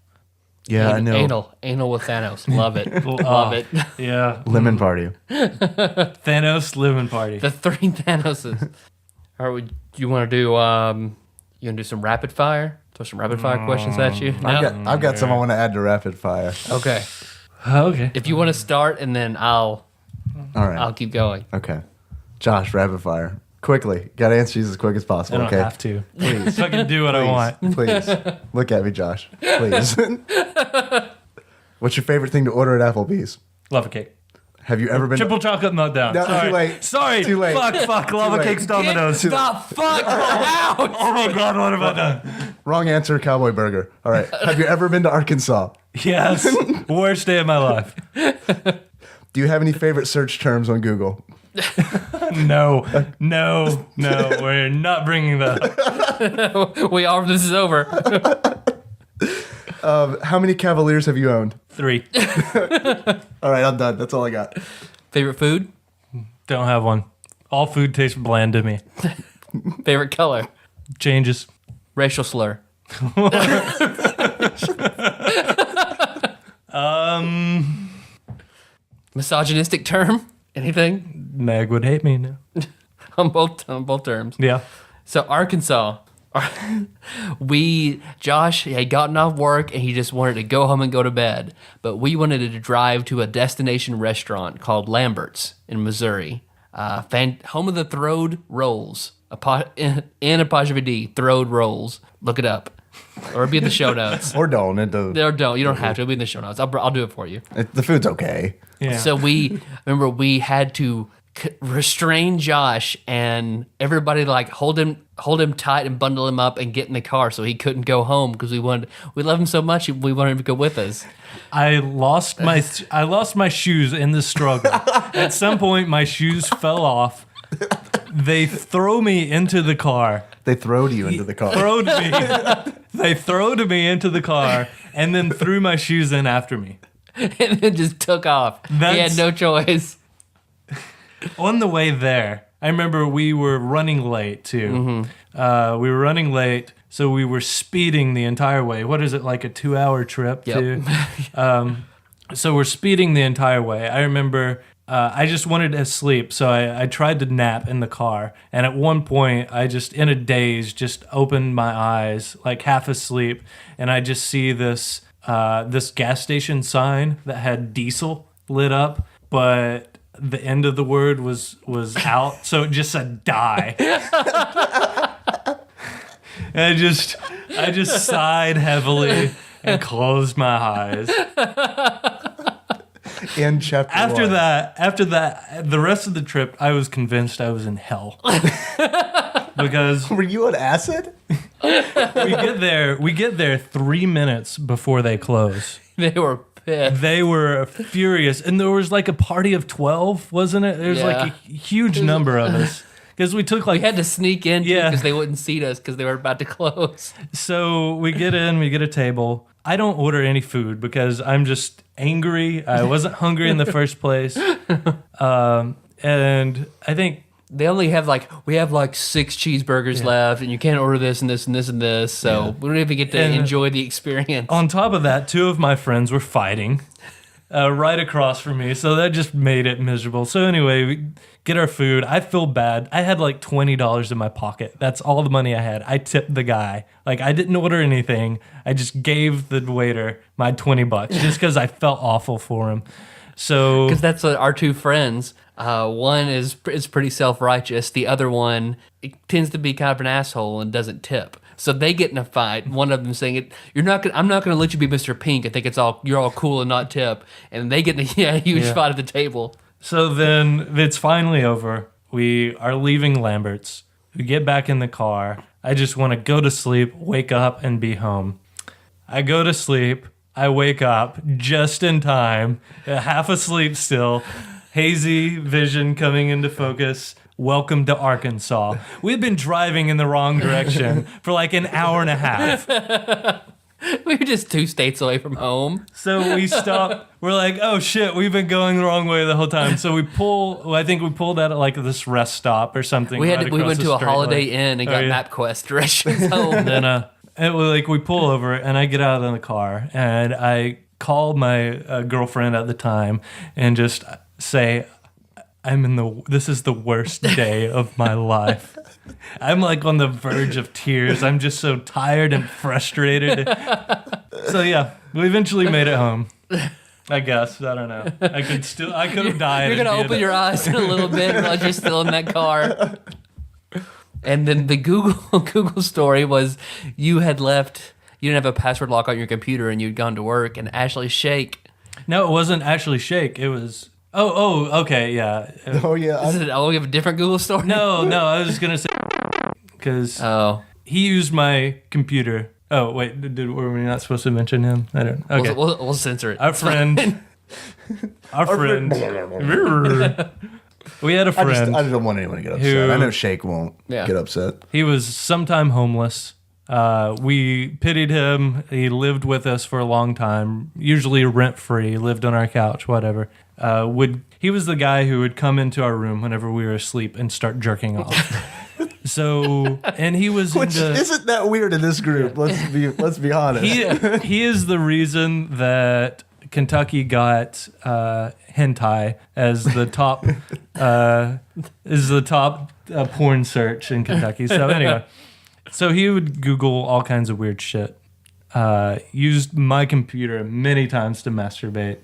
Yeah, I know. Anal with Thanos. Love it. Love it. Yeah, Lemon party. Thanos lemon party. The three Thanoses. All right, do you want to do? You want to do some rapid fire? Throw some rapid fire questions at you. No? I've got some I want to add to rapid fire. Okay. Okay. If you want to start, and then All right. I'll keep going. Okay. Josh, rapid fire. Quickly. Got to answer these as quick as I possible, don't okay? have to. Please. Fucking do what I want. Please. Look at me, Josh. Please. What's your favorite thing to order at Applebee's? Love a cake. Have you ever been Triple chocolate melt down. No, Sorry. too late. Sorry. Too late. Fuck. Lava late. cakes Domino's. Get the fuck out! Oh my God, what have I done? Wrong answer, Cowboy Burger. All right. Have you ever been to Arkansas? Yes. Worst day of my life. Do you have any favorite search terms on Google? No. We're not bringing that up. We are. This is over. How many Cavaliers have you owned? 3. All right, I'm done. That's all I got. Favorite food? Don't have one. All food tastes bland to me. Favorite color? Changes. Racial slur? Misogynistic term? Anything? Meg would hate me now. on both terms. Yeah. So Arkansas, Josh had gotten off work and he just wanted to go home and go to bed. But we wanted to drive to a destination restaurant called Lambert's in Missouri. Home of the Throwed Rolls. In apostrophe D, Throwed Rolls. Look it up. Or it'll be in the show notes. Or don't. It does. Or don't. You don't have to. It'll be in the show notes. I'll do it for you. The food's okay. Yeah. So we had to restrain Josh and everybody like hold him tight and bundle him up and get in the car so he couldn't go home because we love him so much we wanted him to go with us. I lost my shoes in the struggle. At some point, my shoes fell off. They throw me into the car. They throwed you into the car. They throwed me into the car and then threw my shoes in after me. And then just took off. He had no choice. On the way there, I remember we were running late too. Mm-hmm. We were running late, so we were speeding the entire way. What is it, like a 2-hour trip too? So we're speeding the entire way. I remember I just wanted to sleep, so I tried to nap in the car. And at one point, I just, in a daze, just opened my eyes, like half asleep, and I just see this gas station sign that had diesel lit up, but the end of the word was out, so it just said die. And I just sighed heavily and closed my eyes. In chapter After one. that, the rest of the trip, I was convinced I was in hell. Because Were you on acid? we get there 3 minutes before they close. They were pissed. They were furious, and there was like a party of 12, wasn't it? There was like a huge number of us because we took like We had to sneak in Yeah. because they wouldn't seat us because they were about to close. So we get in, we get a table. I don't order any food because I'm just angry. I wasn't hungry in the first place, and I think. They only have we have 6 cheeseburgers left, and you can't order this and this and this and this, so we don't even get to And enjoy the experience. On top of that, 2 of my friends were fighting. right across from me. So that just made it miserable. So anyway, we get our food. I feel bad. I had like $20 in my pocket. That's all the money I had. I tipped the guy. Like, I didn't order anything. I just gave the waiter my $20 just because I felt awful for him. So Because that's what our two friends. One is pretty self-righteous. The other one tends to be kind of an asshole and doesn't tip. So they get in a fight. One of them saying, I'm not gonna let you be Mr. Pink. I think you're all cool and not tip." And they get in a huge fight at the table. So then it's finally over. We are leaving Lambert's. We get back in the car. I just want to go to sleep, wake up, and be home. I go to sleep. I wake up just in time, half asleep still, hazy vision coming into focus. Welcome to Arkansas. We've been driving in the wrong direction for like an hour and a half. We were just 2 states away from home. So we stop. We're like, oh shit, we've been going the wrong way the whole time. So we pull. I think we pulled out at like this rest stop or something. We right we went across to the a street, Holiday like- Inn and got MapQuest directions home. And then we pull over and I get out of the car and I call my girlfriend at the time and just say, this is the worst day of my life. I'm like on the verge of tears. I'm just so tired and frustrated. So yeah, we eventually made it home. I guess. I don't know. I could have died. You're gonna open your eyes in a little bit while you're still in that car. And then the Google story was you had left. You didn't have a password lock on your computer, and you'd gone to work. And Ashley Shake. No, it wasn't actually Shake. It was. Oh, okay, yeah. Oh yeah. We have a different Google story. No, I was just gonna say because he used my computer. Oh wait, were we not supposed to mention him? I don't. Okay, We'll censor it. our friend. We had a friend. I don't want anyone to get upset. who- I know Shake won't Yeah. get upset. He was sometime homeless. We pitied him. He lived with us for a long time, usually rent free, lived on our couch, whatever. He was the guy who would come into our room whenever we were asleep and start jerking off. So, and he was Which isn't that weird in this group. Let's be honest. he is the reason that Kentucky got hentai as the top porn search in Kentucky. So anyway, so he would Google all kinds of weird shit. Used my computer many times to masturbate.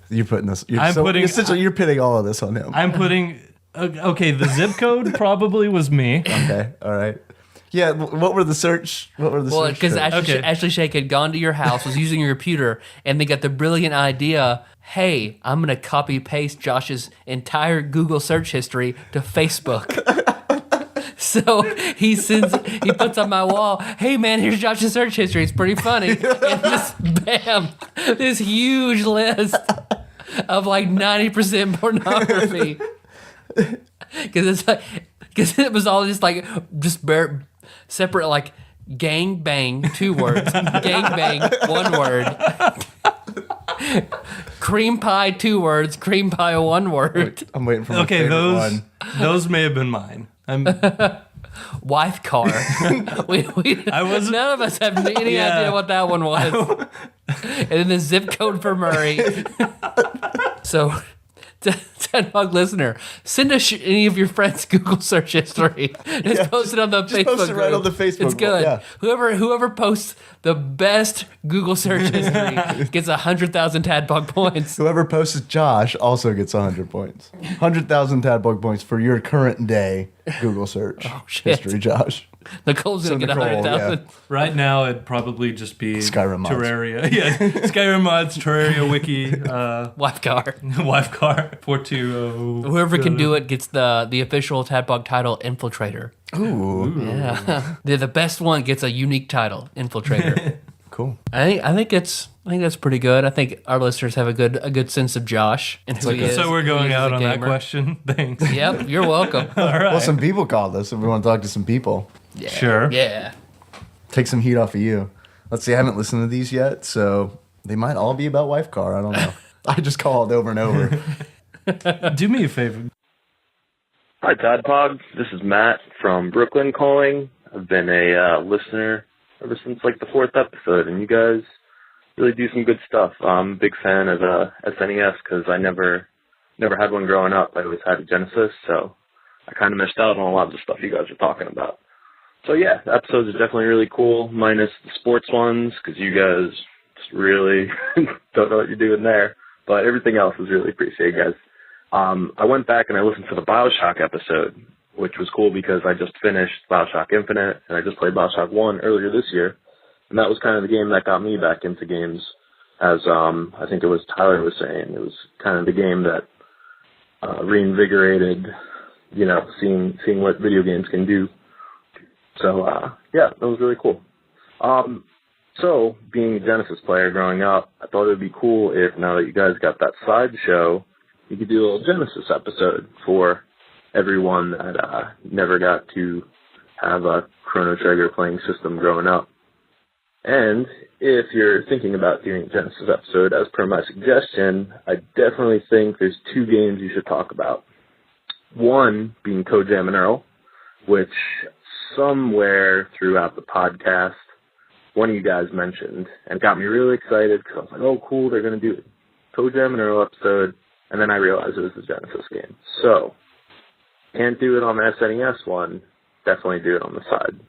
You're putting this. I'm You're pitting all of this on him. I'm putting. Okay, the zip code probably was me. Okay, all right. Yeah, what were the search? Well, because terms? Ashley Shake had gone to your house, was using your computer, and they got the brilliant idea, hey, I'm going to copy paste Josh's entire Google search history to Facebook. So he puts on my wall, hey man, here's Josh's search history. It's pretty funny. And just bam, this huge list of like 90% pornography. Because it was all just separate, like gang bang, 2 words, gang bang, 1 word, cream pie, 2 words, cream pie, 1 word. I'm waiting for my favorite one. Those may have been mine. Wife car. None of us have any idea what that one was. And then the zip code for Murray. So, TADPOG listener, send us any of your friends' Google search history. Just post it on the Facebook post it right group. on the Facebook It's good. yeah. Whoever posts the best Google search history gets 100,000 TADPOG points. Whoever posts Josh also gets 100 points. 100,000 TADPOG points for your current day Google search history, Josh. Nicole's going to get Nicole, 100,000. Right now, it'd probably just be Skyrim mods. Terraria. Yeah, Skyrim mods, Terraria wiki, Wife car. wife car 420. Whoever can do it gets the official TADPOG title, Infiltrator. Ooh. Yeah. The best one gets a unique title, Infiltrator. Cool. I think that's pretty good. I think our listeners have a good sense of Josh and who he is. So we're who going he is as out a on that gamer. question. Thanks. Yep, you're welcome. All right. Well, some people called us if we want to talk to some people. Yeah. Sure. Yeah. Take some heat off of you. Let's see, I haven't listened to these yet, so they might all be about wife car. I don't know. I just called over and over. Do me a favor. Hi, TADPOG. This is Matt from Brooklyn calling. I've been a listener ever since like the 4th episode, and you guys really do some good stuff. I'm a big fan of SNES because I never had one growing up. I always had a Genesis, so I kind of missed out on a lot of the stuff you guys are talking about. So yeah, the episodes are definitely really cool, minus the sports ones, because you guys just really don't know what you're doing there. But everything else is really appreciated, guys. I went back and I listened to the BioShock episode, which was cool because I just finished BioShock Infinite, and I just played BioShock 1 earlier this year. And that was kind of the game that got me back into games, as I think it was Tyler was saying. It was kind of the game that reinvigorated, seeing what video games can do. So, yeah, that was really cool. So, being a Genesis player growing up, I thought it would be cool if, now that you guys got that side show, you could do a little Genesis episode for everyone that never got to have a Chrono Trigger playing system growing up. And if you're thinking about doing a Genesis episode, as per my suggestion, I definitely think there's 2 games you should talk about. One being Toe Jam and Earl, which somewhere throughout the podcast, one of you guys mentioned, and got me really excited because I was like, oh, cool, they're going to do a Toe Jam and Earl episode, and then I realized it was a Genesis game. So, can't do it on the SNES one, definitely do it on the side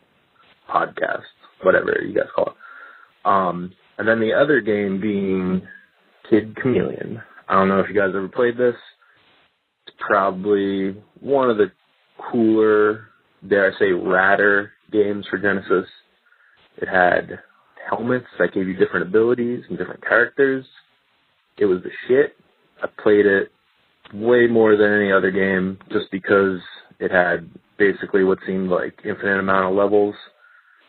podcast, whatever you guys call it. And then the other game being Kid Chameleon. I don't know if you guys ever played this. It's probably one of the cooler, dare I say, radder games for Genesis. It had helmets that gave you different abilities and different characters. It was the shit. I played it way more than any other game just because it had basically what seemed like infinite amount of levels.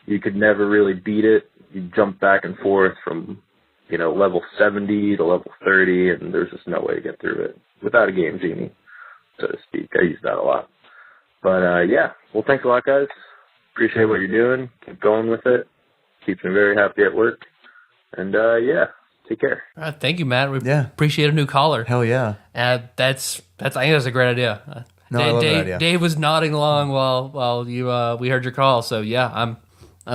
You could never really beat it. You jump back and forth from, level 70 to level 30, and there's just no way to get through it without a game genie, so to speak. I use that a lot. But, yeah. Well, thanks a lot, guys. Appreciate what you're doing. Keep going with it. Keeps me very happy at work. And, yeah, take care. All right, thank you, Matt. We Yeah. appreciate a new caller. Hell yeah. That's I think that's a great idea. No, I love that idea. Dave was nodding along while we heard your call. So yeah, I'm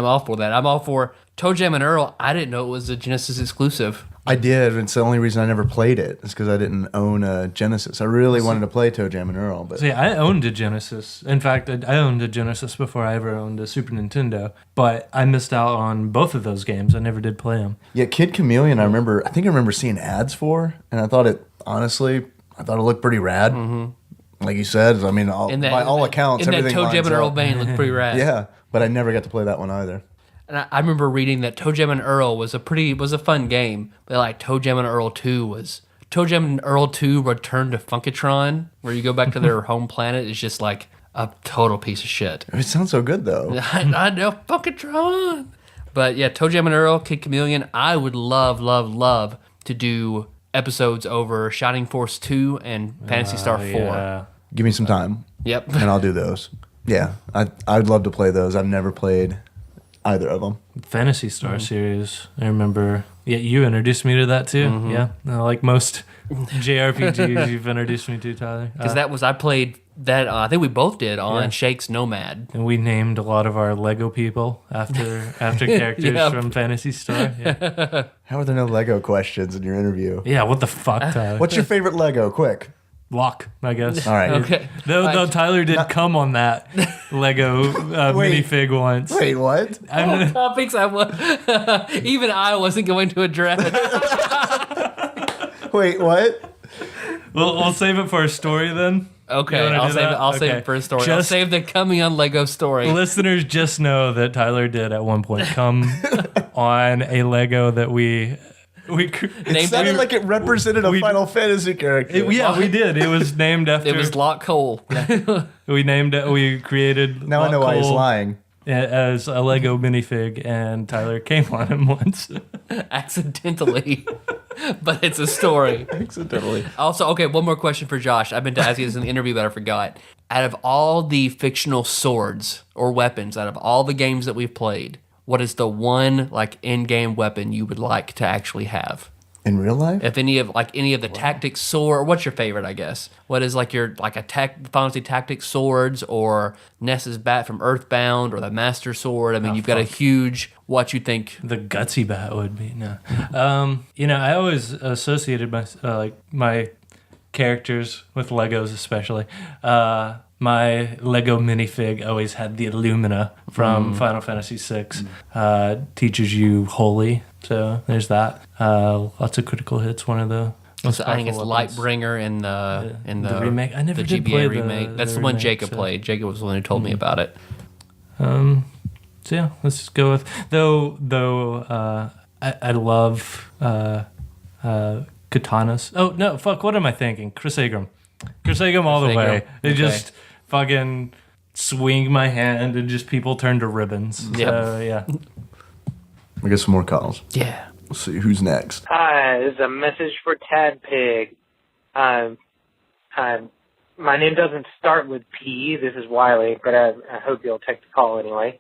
all for that. I'm all for Toe Jam and Earl. I didn't know it was a Genesis exclusive. I did. It's the only reason I never played it. Is because I didn't own a Genesis. I really wanted to play Toe Jam and Earl, but See, I owned a Genesis. In fact, I owned a Genesis before I ever owned a Super Nintendo. But I missed out on both of those games. I never did play them. yeah, Kid Chameleon. I think I remember seeing ads for, and I thought it looked pretty rad. Mm-hmm. Like you said, I mean, by all accounts, in that everything Toe Jam lines and Earl up. vein looked pretty rad. Yeah, but I never got to play that one either. And I remember reading that Toe Jam and Earl was a fun game, but like Toe Jam and Earl 2 was Toe Jam and Earl 2 Return to Funkatron, where you go back to their home planet, is just like a total piece of shit. It sounds so good though. I know, Funkatron. But yeah, Toe Jam and Earl, Kid Chameleon, I would love to do episodes over Shining Force 2 and Phantasy Star 4. Yeah. Give me some time. Yep. And I'll do those. Yeah, I'd love to play those. I've never played either of them. Fantasy Star series. I remember. Yeah, you introduced me to that too. Yeah, like most JRPGs you've introduced me to, Tyler. Because I played that. I think we both did on Shake's Nomad. And we named a lot of our Lego people after characters Yep. from Fantasy Star. Yeah. How are there no Lego questions in your interview? Yeah, what the fuck, Tyler? What's your favorite Lego? Quick. Lock, I guess. All right. Okay. Though Tyler did come on that Lego Wait. minifig once. Wait, what? Topics even I wasn't going to address. Wait, what? We'll save it for a story then. Okay, You wanna I'll do save it. that? I'll save Okay. it for a story. I'll Just- save the coming on Lego story. Listeners just know that Tyler did at one point come on a Lego that we It sounded like it represented a Final Fantasy character. we did. It was named after. It was Lock Cole. We named it. We created. Now I know why he's Cole lying. as a Lego minifig, and Tyler came on him once. Accidentally. But it's a story. Accidentally. Also, okay, one more question for Josh. I've been to ask you this in the interview, but I forgot. Out of all the fictional swords or weapons, out of all the games that we've played, what is the one like in-game weapon you would like to actually have? In real life? If any of the tactics sword, or what's your favorite? I guess what is like your like Final Fantasy Tactics swords, or Ness's bat from Earthbound, or the Master Sword. I mean, you've got a huge. What you think? The gutsy bat would be no. I always associated my characters with Legos, especially. My Lego minifig always had the Illumina from Final Fantasy VI. Teaches you Holy, so there's that. Lots of critical hits. One of the most I think it's weapons. Lightbringer in the remake. I never the did GBA play remake. That's the one remake, Jacob so. played. Jacob was the one who told me about it. So yeah, let's just go with I love katanas. Oh no, fuck! What am I thinking? Chrysaegrim all the Chrysaegrim, way. They okay. just fucking swing my hand and just people turn to ribbons. Yep. So yeah. I guess some more calls. Yeah. Let's see who's next. Hi, this is a message for TADPOG. My name doesn't start with P. This is Wiley, but I hope you'll take the call anyway.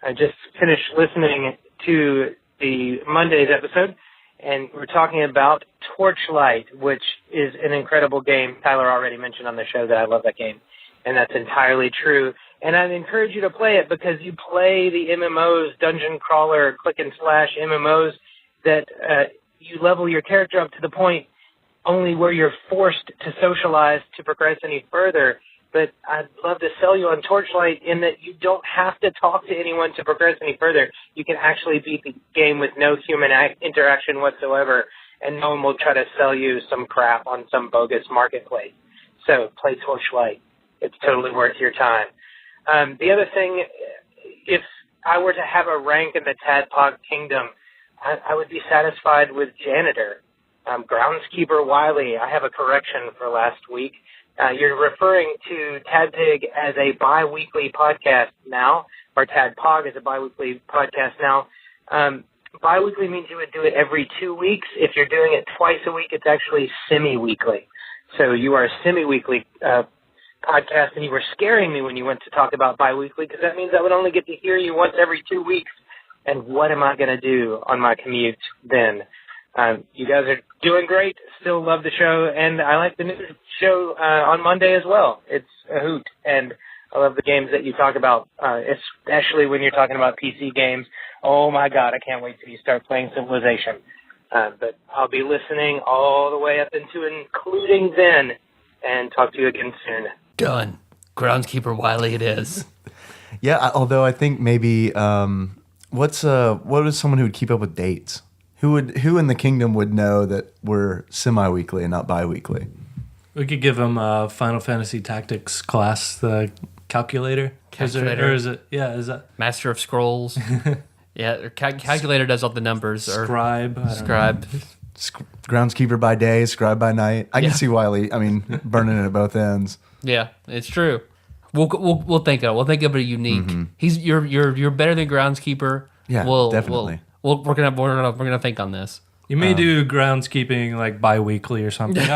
I just finished listening to the Monday's episode, and we're talking about Torchlight, which is an incredible game. Tyler already mentioned on the show that I love that game, and that's entirely true. And I'd encourage you to play it because you play the MMOs, dungeon crawler, click and slash MMOs, that you level your character up to the point only where you're forced to socialize to progress any further. But I'd love to sell you on Torchlight in that you don't have to talk to anyone to progress any further. You can actually beat the game with no human interaction whatsoever, and no one will try to sell you some crap on some bogus marketplace. So play Torchlight. It's totally worth your time. The other thing, if I were to have a rank in the Tadpog Kingdom, I would be satisfied with Janitor. Groundskeeper Wiley, I have a correction for last week. You're referring to TADPOG as a bi-weekly podcast now, or TADPOG as a bi-weekly podcast now. Bi-weekly means you would do it every 2 weeks. If you're doing it twice a week, it's actually semi-weekly. So you are a semi-weekly podcast, and you were scaring me when you went to talk about bi-weekly, because that means I would only get to hear you once every 2 weeks. And what am I going to do on my commute then? You guys are doing great. Still love the show, and I like the new show on Monday as well. It's a hoot, and I love the games that you talk about, especially when you're talking about PC games. Oh my God, I can't wait till you start playing Civilization. But I'll be listening all the way up into including then, and talk to you again soon. Done. Groundskeeper Wiley it is. Yeah, although I think maybe what is someone who would keep up with dates? Who in the kingdom would know that we're semi-weekly and not bi-weekly? We could give them a Final Fantasy Tactics class, the calculator. Calculator. Is that Master of Scrolls. Yeah, calculator does all the numbers. Scribe? Or Scribe. Groundskeeper by day, scribe by night. I can see Wiley. I mean, burning it at both ends. Yeah, it's true. We'll think of it. We'll think of it unique. You're better than Groundskeeper. Yeah, definitely. We're gonna think on this. You may do groundskeeping like bi-weekly or something. All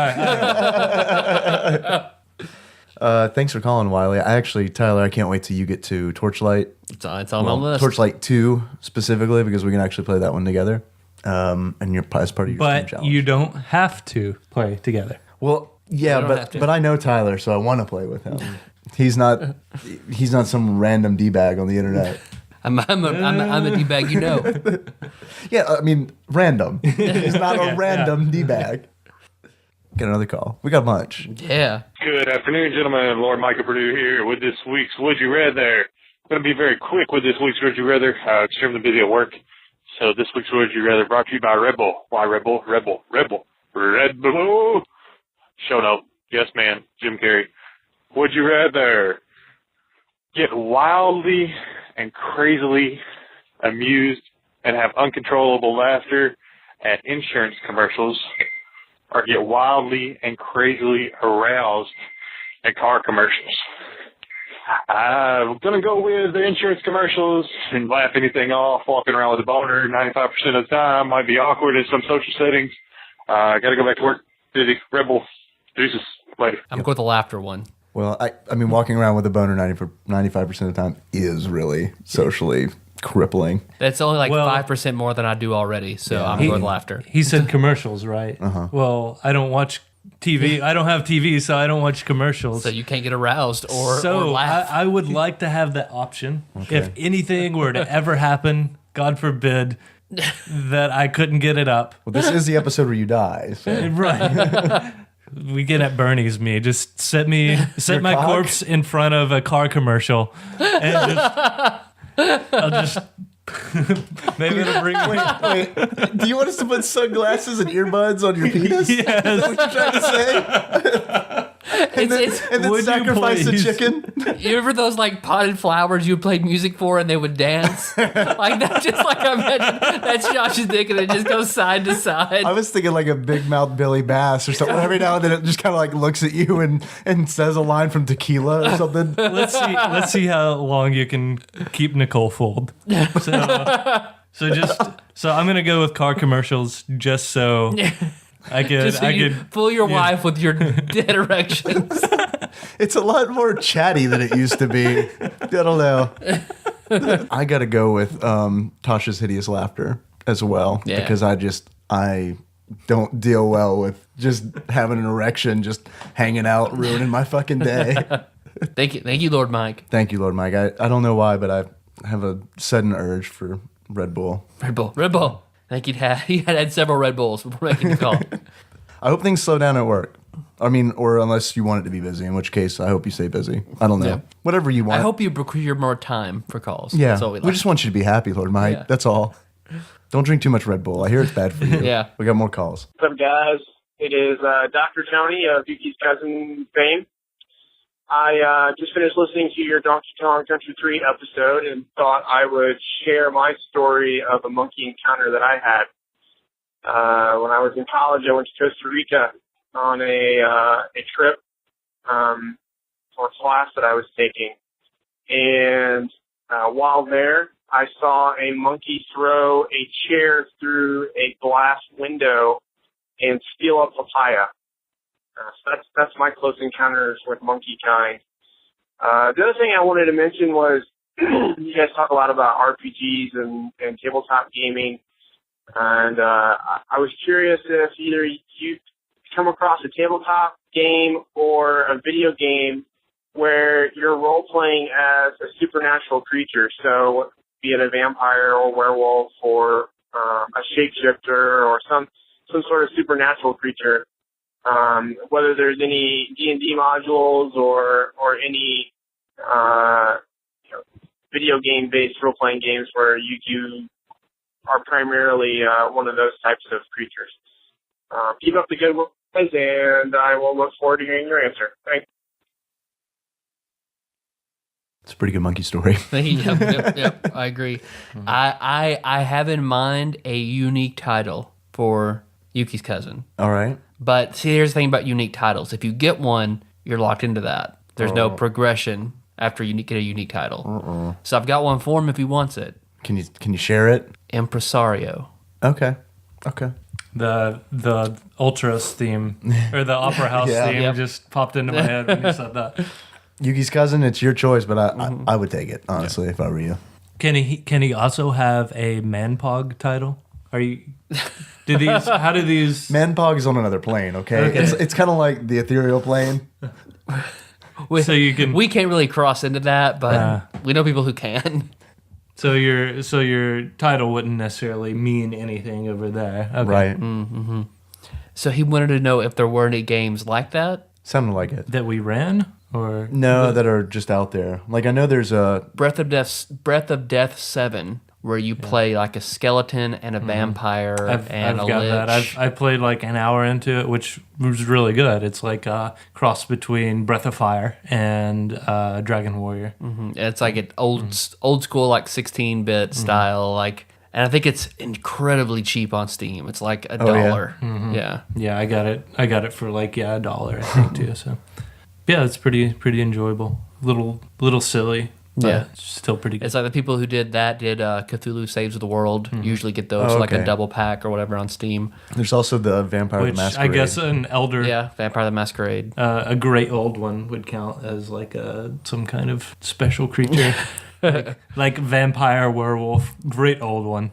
right. Thanks for calling, Wiley. Tyler, I can't wait till you get to Torchlight. It's on my list. Torchlight 2 specifically, because we can actually play that one together. And you're as part of your Steam But challenge. you don't have to play together. Well, yeah, don't have to. but I know Tyler, so I want to play with him. He's not some random d-bag on the internet. I'm a D-bag, you know. Yeah, I mean, random. He's not a random d-bag. Get another call. We got a bunch. Yeah. Good afternoon, gentlemen. Lord Michael Purdue here with this week's Would You Rather. I'm going to be very quick with this week's Would You Rather. Extremely busy at work. So this week's Would You Rather brought to you by Rebel. Why Rebel? Rebel. Red Bull. Show note. Yes, man. Jim Carrey. Would you rather get wildly and crazily amused and have uncontrollable laughter at insurance commercials, or get wildly and crazily aroused at car commercials? I'm going to go with the insurance commercials and laugh anything off. Walking around with a boner 95% of the time might be awkward in some social settings. Got to go back to work. Busy. Rebel. Deuces. Later. I'm going with the laughter one. Well, I mean, walking around with a boner 95% of the time is really socially crippling. That's only like Well- 5% more than I do already. So I'm going with laughter. He said commercials, right? Well, I don't watch TV. I don't have TV, so I don't watch commercials. So you can't get aroused or So laugh. I would like to have that option. If anything were to ever happen, God forbid, that I couldn't get it up. Well, this is the episode where you die. So. Right. We get at Bernie's me. Just set my cock? corpse in front of a car commercial, and I'll just maybe it'll bring me. Wait, do you want us to put sunglasses and earbuds on your penis? Is that what you're trying to say? And then would you sacrifice a please? chicken? You remember those like potted flowers you played music for and they would dance? Like that's just like I imagine that's Josh's dick and it just goes side to side. I was thinking like a big mouth Billy Bass or something. Every now and then it just kind of like looks at you and says a line from Tequila or something. Let's see how long you can keep Nicole fooled. So I'm gonna go with car commercials just so I could Just so you fool your wife with your dead erections. It's a lot more chatty than it used to be. I don't know. I got to go with Tasha's hideous laughter as well because I don't deal well with just having an erection, just hanging out, ruining my fucking day. Thank you, Lord Mike. Thank you, Lord Mike. I don't know why, but I have a sudden urge for Red Bull. Red Bull. I think he had several Red Bulls before making the call. I hope things slow down at work. I mean, or unless you want it to be busy, in which case I hope you stay busy. I don't know. Yeah. Whatever you want. I hope you procure more time for calls. Yeah. That's all we We like. just want you to be happy, Lord Mike. Yeah. That's all. Don't drink too much Red Bull. I hear it's bad for you. Yeah. We got more calls. What's up, guys? It is Dr. Tony of Yuki's cousin fame. I just finished listening to your Donkey Kong Country 3 episode and thought I would share my story of a monkey encounter that I had. When I was in college, I went to Costa Rica on a trip for a class that I was taking. And while there, I saw a monkey throw a chair through a glass window and steal a papaya. So that's my close encounters with monkey kind. The other thing I wanted to mention was you guys talk a lot about RPGs and tabletop gaming. And I was curious if either you come across a tabletop game or a video game where you're role-playing as a supernatural creature. So be it a vampire or werewolf or a shapeshifter or some sort of supernatural creature. Whether there's any D&D modules or any video game-based role-playing games where you are primarily one of those types of creatures. Keep up the good work, guys, and I will look forward to hearing your answer. Thanks. It's a pretty good monkey story. Yep, I agree. I have in mind a unique title for Yuki's cousin. All right. But see, here's the thing about unique titles. If you get one, you're locked into that. There's no progression after you get a unique title. So I've got one for him if he wants it. Can you share it? Impresario. Okay. The Ultras theme or the Opera House Yeah. theme Yep. just popped into my head when you said that. Yuki's cousin, it's your choice, but I would take it, honestly, if I were you. Can he also have a Manpog title? How do these Manpog is on another plane, okay? It's kind of like the ethereal plane. so you can We can't really cross into that, but we know people who can. so your title wouldn't necessarily mean anything over there. Okay. Right. So he wanted to know if there were any games like that. Sounded like it. That we ran or No, that are just out there. Like, I know there's a... Breath of Death 7, where you play like a skeleton and a vampire I've and a got lich. that. I played like an hour into it, which was really good. It's like a cross between Breath of Fire and Dragon Warrior. It's like an old school, like 16-bit style, like, and I think it's incredibly cheap on Steam. It's like $1. Yeah. Yeah, I got it for like $1, I think too. So yeah, it's pretty enjoyable. Little silly. But Yeah. still pretty good. It's like the people who did Cthulhu Saves the World usually get those Oh, like a okay. double pack or whatever on Steam. There's also the Vampire the Which Masquerade. I guess an elder, Yeah, Vampire the Masquerade. a great old one would count as like some kind of special creature. like vampire, werewolf, great old one.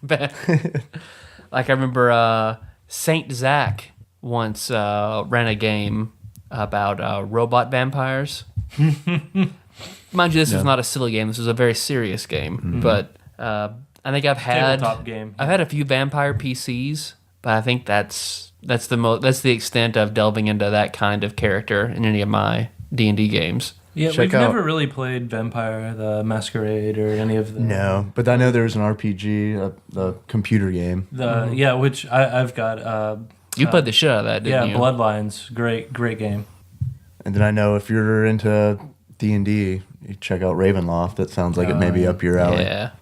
Like I remember Saint Zach once ran a game about robot vampires. Mind you, this was not a silly game. This was a very serious game. But I think Tabletop game. I've had a few vampire PCs, but I think that's the extent of delving into that kind of character in any of my D&D games. Yeah, Check we've out- never really played Vampire the Masquerade or any of the... No, but I know there's an RPG, a computer game. Yeah, which I've got... You played the shit out of that, didn't you? Bloodlines. Great game. And then I know if you're into D&D, you check out Ravenloft. That sounds like it may be up your alley. Yeah.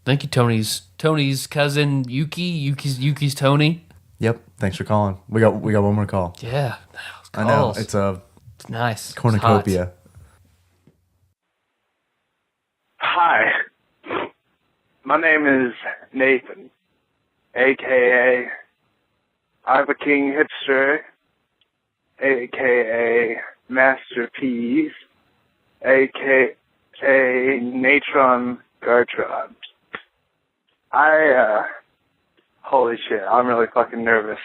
Thank you, Tony's cousin Yuki's Tony. Yep. Thanks for calling. We got one more call. Yeah. I know. It's a It's nice. cornucopia. Hi, my name is Nathan, aka I'm a King Hipster, aka Masterpiece, aka Natron Gartron. Holy shit, I'm really fucking nervous.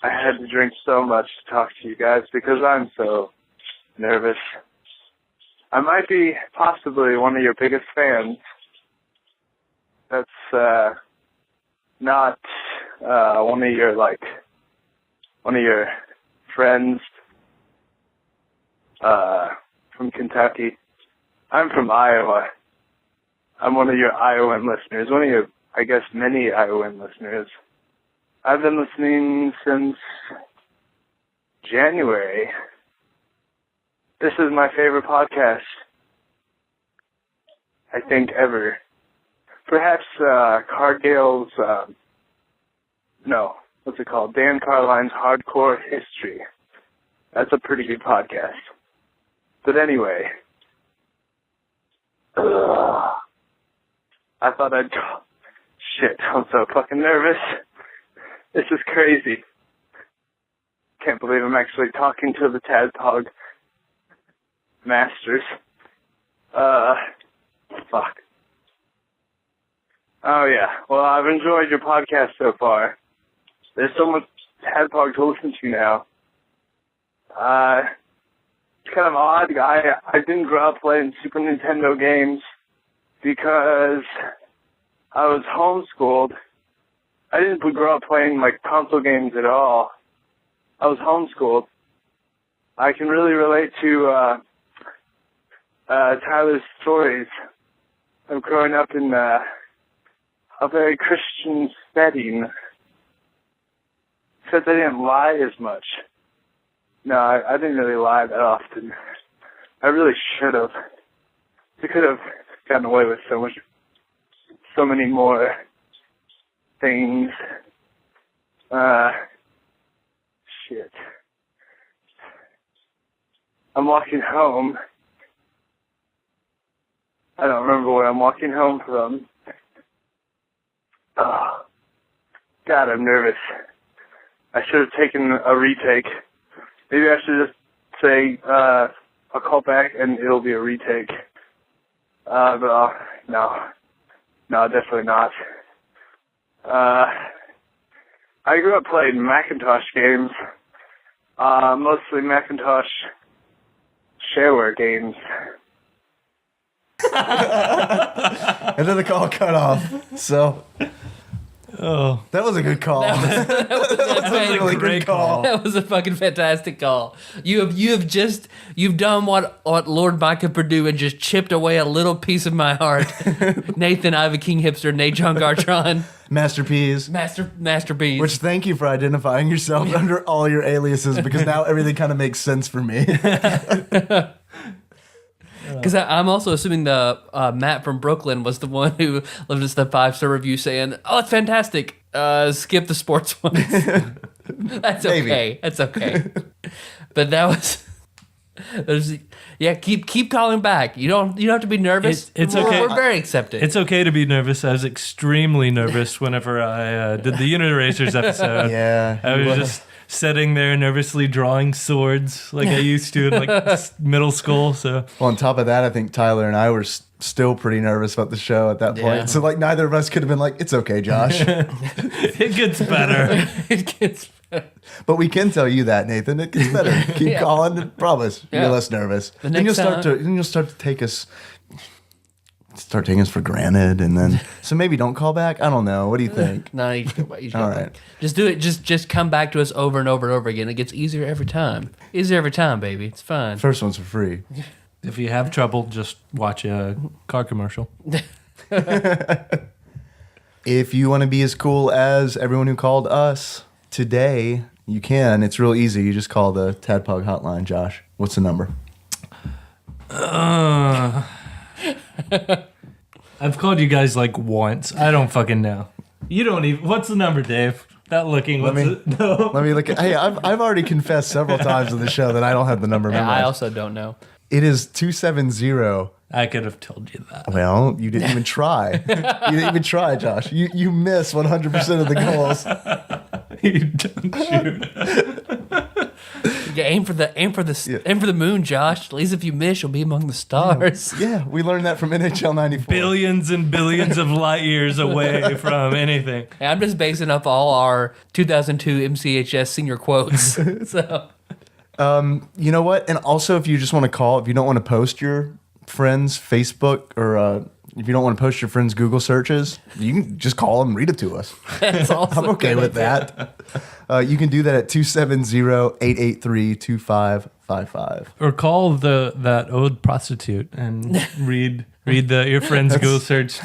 I had to drink so much to talk to you guys because I'm so nervous. I might be possibly one of your biggest fans. That's not one of your friends from Kentucky. I'm from Iowa. I'm one of your Iowan listeners, one of your, I guess, many Iowan listeners. I've been listening since January. This is my favorite podcast, I think, ever. Perhaps Cargill's, what's it called? Dan Carline's Hardcore History. That's a pretty good podcast. But anyway, I thought I'd... Shit, I'm so fucking nervous. This is crazy. Can't believe I'm actually talking to the TADPOG masters. Fuck. Oh yeah, well I've enjoyed your podcast so far. There's so much TADPOG to listen to now. It's kind of odd. I didn't grow up playing Super Nintendo games because I was homeschooled. I didn't grow up playing like console games at all. I was homeschooled. I can really relate to Tyler's stories of growing up in a very Christian setting. Except I didn't lie as much. No, I didn't really lie that often. I really should have. I could have gotten away with so many more things. Shit. I'm walking home. I don't remember where I'm walking home from. Oh, God, I'm nervous. I should have taken a retake. Maybe I should just say, I'll call back and it'll be a retake. But no, definitely not. I grew up playing Macintosh games, mostly Macintosh shareware games. And then the call cut off. So, that was a good call. That was a really great good call. That was a fucking fantastic call. You've done what Lord Micah Purdue and just chipped away a little piece of my heart. Nathan, Iva King Hipster, Nate John Gartron, Masterpiece. Masterpiece. Which, thank you for identifying yourself under all your aliases, because now everything kind of makes sense for me. Because I'm also assuming the Matt from Brooklyn was the one who left us the 5-star review saying, "Oh, it's fantastic. Skip the sports ones." That's Maybe. okay. That's okay. But that was. Keep calling back. You don't have to be nervous. It's okay. We're very accepting. It's okay to be nervous. I was extremely nervous whenever I did the Uniracers episode. Yeah. I was just sitting there nervously drawing swords like I used to in like middle school. So Well, on top of that, I think Tyler and I were still pretty nervous about the show at that point. Yeah. So like neither of us could have been like, it's okay, Josh. it gets better. It gets But we can tell you that, Nathan. It gets better. Keep calling and promise. Yeah. You're less nervous. The Then you'll next start to take us for granted, and then so maybe don't call back. I don't know. What do you think? No, you just go back. You just All go right. back. Just do it. Just come back to us over and over and over again. It gets easier every time. Easier every time, baby. It's fine. First one's for free. If you have trouble, just watch a car commercial. If you want to be as cool as everyone who called us today, you can. It's real easy. You just call the TADPOG hotline, Josh. What's the number? I've called you guys like once. I don't fucking know. You don't even. What's the number, Dave? Not looking. What's it? No. Let me look at. Hey, I've already confessed several times on the show that I don't have the number Yeah, I memorized. also don't know. It is 270. I could have told you that. Well, you didn't even try. You didn't even try, Josh. You miss 100% of the goals. You don't shoot. Yeah, aim for the moon, Josh. At least if you miss, you'll be among the stars. Yeah, we learned that from NHL 94. Billions and billions of light years away from anything. Yeah, I'm just basing up all our 2002 MCHS senior quotes. So You know what? And also, if you just want to call, if you don't want to post your friends' Facebook or if you don't want to post your friends' Google searches, you can just call them and read it to us. that's also I'm okay with that. You can do that at 270-883-2555. Or call that old prostitute and read your friend's Google search.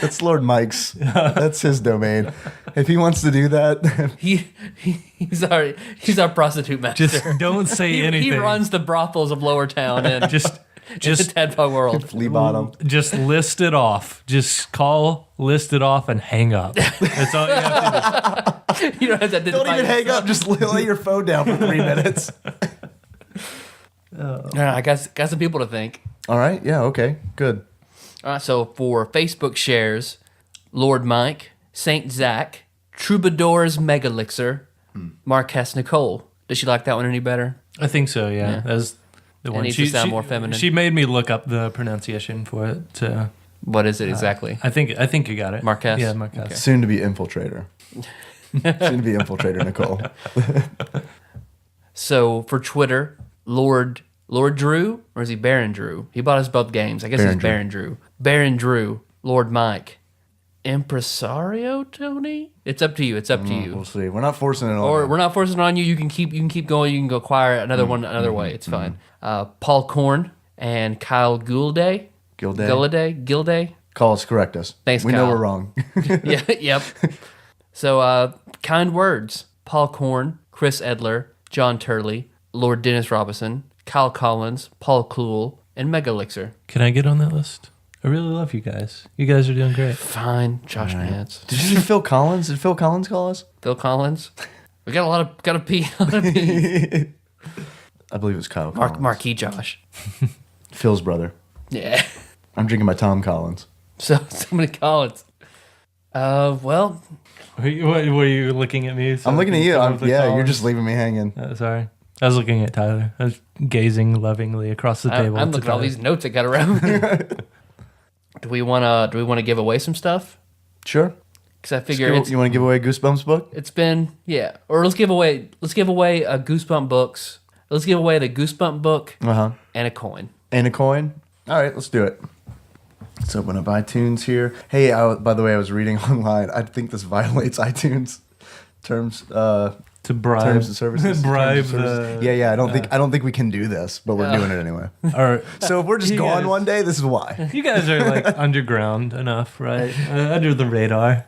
That's Lord Mike's. That's his domain. If he wants to do that, he's our prostitute master. Just don't say anything. He runs the brothels of Lower Town and Just in the Tadpog world. flea bottom. Just list it off. Just call, list it off, and hang up. That's all you have to You don't have to Don't even hang up. Just lay your phone down for 3 minutes. I got some people to thank. All right. Yeah. Okay. Good. All right, so for Facebook shares, Lord Mike, Saint Zach, Troubadour's Megalixir, Marquess Nicole. Does she like that one any better? I think so, yeah. That's the one. needs to sound more feminine. She made me look up the pronunciation for it. What is it exactly? I think you got it. Marquess? Yeah, Marquess. Okay. Soon to be infiltrator. Soon to be infiltrator, Nicole. So for Twitter, Lord Drew, or is he Baron Drew? He bought us both games. I guess he's Baron Drew. Baron Drew, Lord Mike, Impresario Tony. It's up to you. It's up to you. We'll see. We're not forcing it on. Or we're not forcing it on you. You can keep going. You can go acquire another one another way. It's fine. Paul Korn and Kyle Gilday. Call us, correct us. Thanks, we Kyle. know we're wrong. Yeah. Yep. So kind words. Paul Korn, Chris Edler, John Turley, Lord Dennis Robinson, Kyle Collins, Paul Kluhl, and Megalixir. Can I get on that list? I really love you guys. You guys are doing great. Fine, Josh Nance. Did you see Phil Collins? Did Phil Collins call us? Phil Collins. We got a P. A lot of P. I believe it was Kyle Collins. Marquee Josh. Phil's brother. Yeah. I'm drinking my Tom Collins. So many Collins. Well. Were you looking at me? I'm looking at you. You're just leaving me hanging. Sorry. I was looking at Tyler. I was gazing lovingly across the table. I'm looking at all these notes I got around me. Do we want to give away some stuff? Sure. Because I figure You want to give away a Goosebumps book? it's been or let's give away a Goosebump books. Let's give away the Goosebump book and a coin. And a coin? All right, let's do it. Let's open up iTunes here. Hey, by the way, I was reading online. I think this violates iTunes terms. To bribe terms and services. bribe Terms and services. the Yeah. I don't think we can do this, but we're doing it anyway. or So if we're just You gone guys- one day, this is why. you guys are like underground enough, right? Under the radar.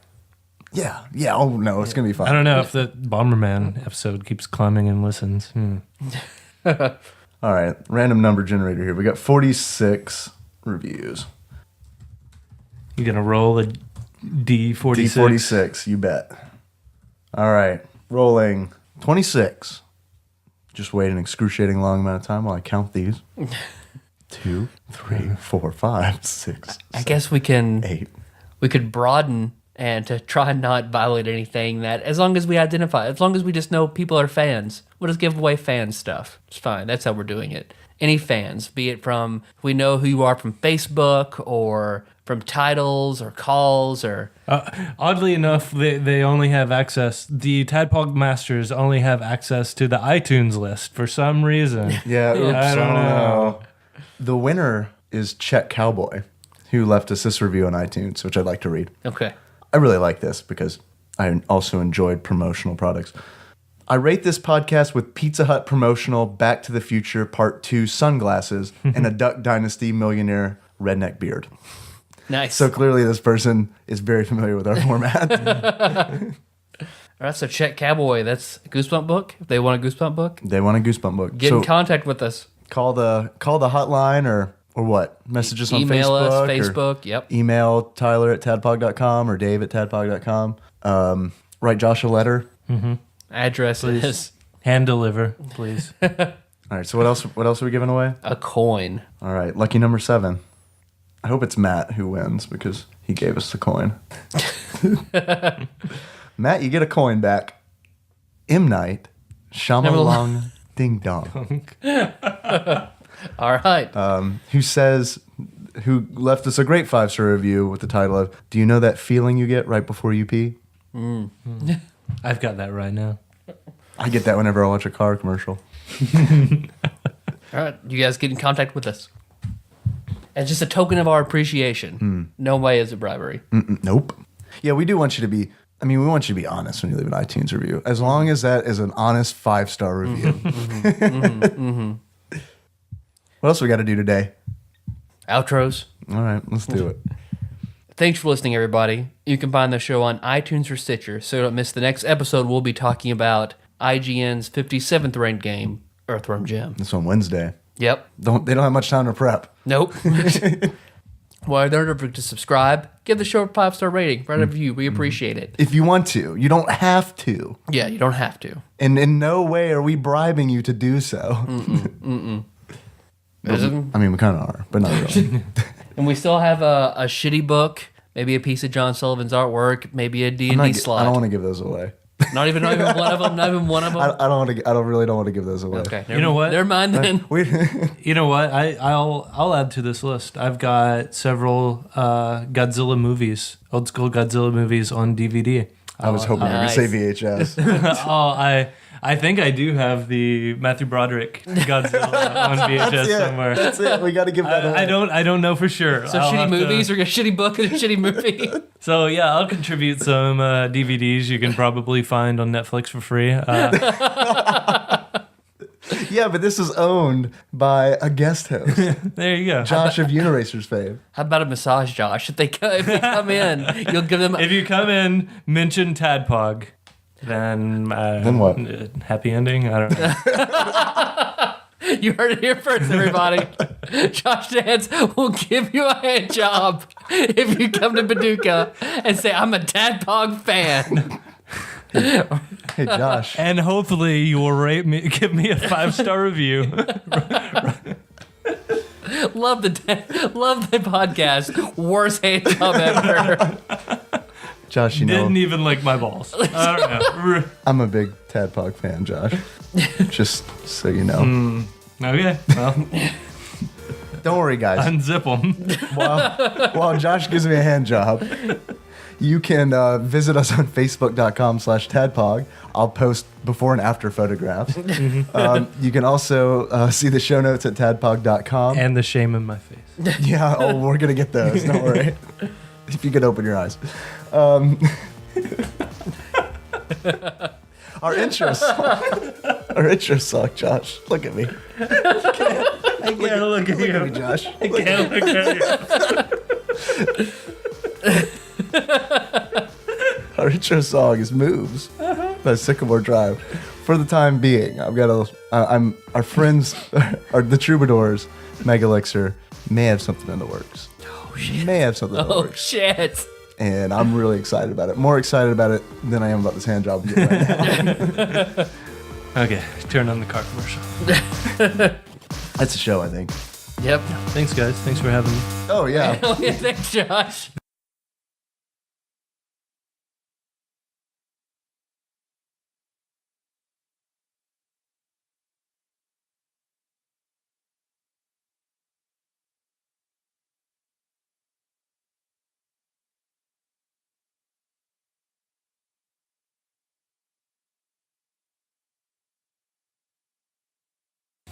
Yeah. Oh no, it's gonna be fun. I don't know if the Bomberman episode keeps climbing and listens. All right, random number generator here. We got 46 reviews. You gonna roll a D46? D46, you bet. All right, rolling 26. Just wait an excruciating long amount of time while I count these. 2, 3, 4, 5, 6. I guess we can 8. we could broaden and to try and not violate anything that, as long as we identify, as long as we just know people are fans, we'll just give away fan stuff. It's fine. That's how we're doing it. Any fans, be it from, we know who you are from Facebook or from titles or calls or... Oddly enough, they only have access, the Tadpog Masters only have access to the iTunes list for some reason. Yeah, oops, I don't know. The winner is Chet Cowboy, who left us this review on iTunes, which I'd like to read. Okay. I really like this because I also enjoyed promotional products. I rate this podcast with Pizza Hut promotional Back to the Future Part 2 sunglasses and a Duck Dynasty millionaire redneck beard. Nice. So clearly this person is very familiar with our format. All right, so check Cowboy. That's a Goosebump book. If they want a Goosebump book, They want a Goosebump book. get in contact with us. Call the hotline or what? Message us on Email Facebook. us, or Facebook. Yep. Email Tyler at tadpog.com or Dave at tadpog.com. Write Josh a letter. Address is Hand deliver, please. All right, so what else are we giving away? a coin. All right, lucky number 7. I hope it's Matt who wins because he gave us the coin. Matt, you get a coin back. M. Night, Shyamalan Ding Dong. All right. Who left us a great 5-star review with the title of "Do you know that feeling you get right before you pee?" I've got that right now. I get that whenever I watch a car commercial. All right. You guys get in contact with us. As just a token of our appreciation. No way is it bribery. Nope. Yeah, we do want you to be. I mean, we want you to be honest when you leave an iTunes review, as long as that is an honest 5-star review. What else we got to do today? Outros. All right, let's do it. Thanks for listening, everybody. You can find the show on iTunes or Stitcher, so don't miss the next episode. We'll be talking about IGN's 57th ranked game, Earthworm Jim. It's on Wednesday. Yep. They don't have much time to prep. Nope. Well, don't forget to subscribe. Give the show a 5-star rating. Write a review. We appreciate it. If you want to, you don't have to. Yeah, you don't have to. And in no way are we bribing you to do so. I mean, we kind of are, but not really. And we still have a shitty book, maybe a piece of John Sullivan's artwork, maybe a D&D slot. I don't want to give those away. Not even one of them. Not even one of them. I don't want to. I don't really don't want to give those away. Okay. You know what? Never mind then. You know what? I'll add to this list. I've got several Godzilla movies, old school Godzilla movies on DVD. I was hoping Nice. you would say VHS. I think I do have the Matthew Broderick Godzilla on VHS somewhere. That's it. We got to give that away. I don't know for sure. So I'll shitty have to- movies or a shitty book and a shitty movie. So yeah, I'll contribute some DVDs you can probably find on Netflix for free. Yeah, but this is owned by a guest host, There you go. Josh of Uniracers fame. How about a massage, Josh? If they come in, you'll give them. If you come in, mention Tadpog, then what? Happy ending? I don't know. You heard it here first, everybody. Josh Dance will give you a hand job if you come to Paducah and say, "I'm a Tadpog fan." Hey, Josh. And hopefully you will give me a 5-star review. Love the podcast. Worst hand job ever. Josh, you know, Didn't even lick my balls. I don't know. I'm a big Tadpog fan, Josh. Just so you know. Okay, well, Don't worry, guys. unzip them. While Josh gives me a hand job, you can visit us on Facebook.com/Tadpog. I'll post before and after photographs. You can also see the show notes at tadpog.com. And the shame in my face. Yeah, we're going to get those. Don't worry. If you could open your eyes. Our intro song, Josh. Look at me. I can't look at Look at me, Josh. I can't look at you. Our intro song is "Moves" by Sycamore Drive. For the time being, our friends, the Troubadours, Megalixer, may have something in the works. Oh shit! May have something in the Oh works. shit! And I'm really excited about it. More excited about it than I am about this hand job I'm getting right now. Okay, turn on the car commercial. That's a show, I think. Yep. Thanks, guys. Thanks for having me. Oh, yeah. Hell yeah, thanks, Josh.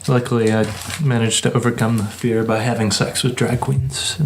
Luckily, I managed to overcome the fear by having sex with drag queens.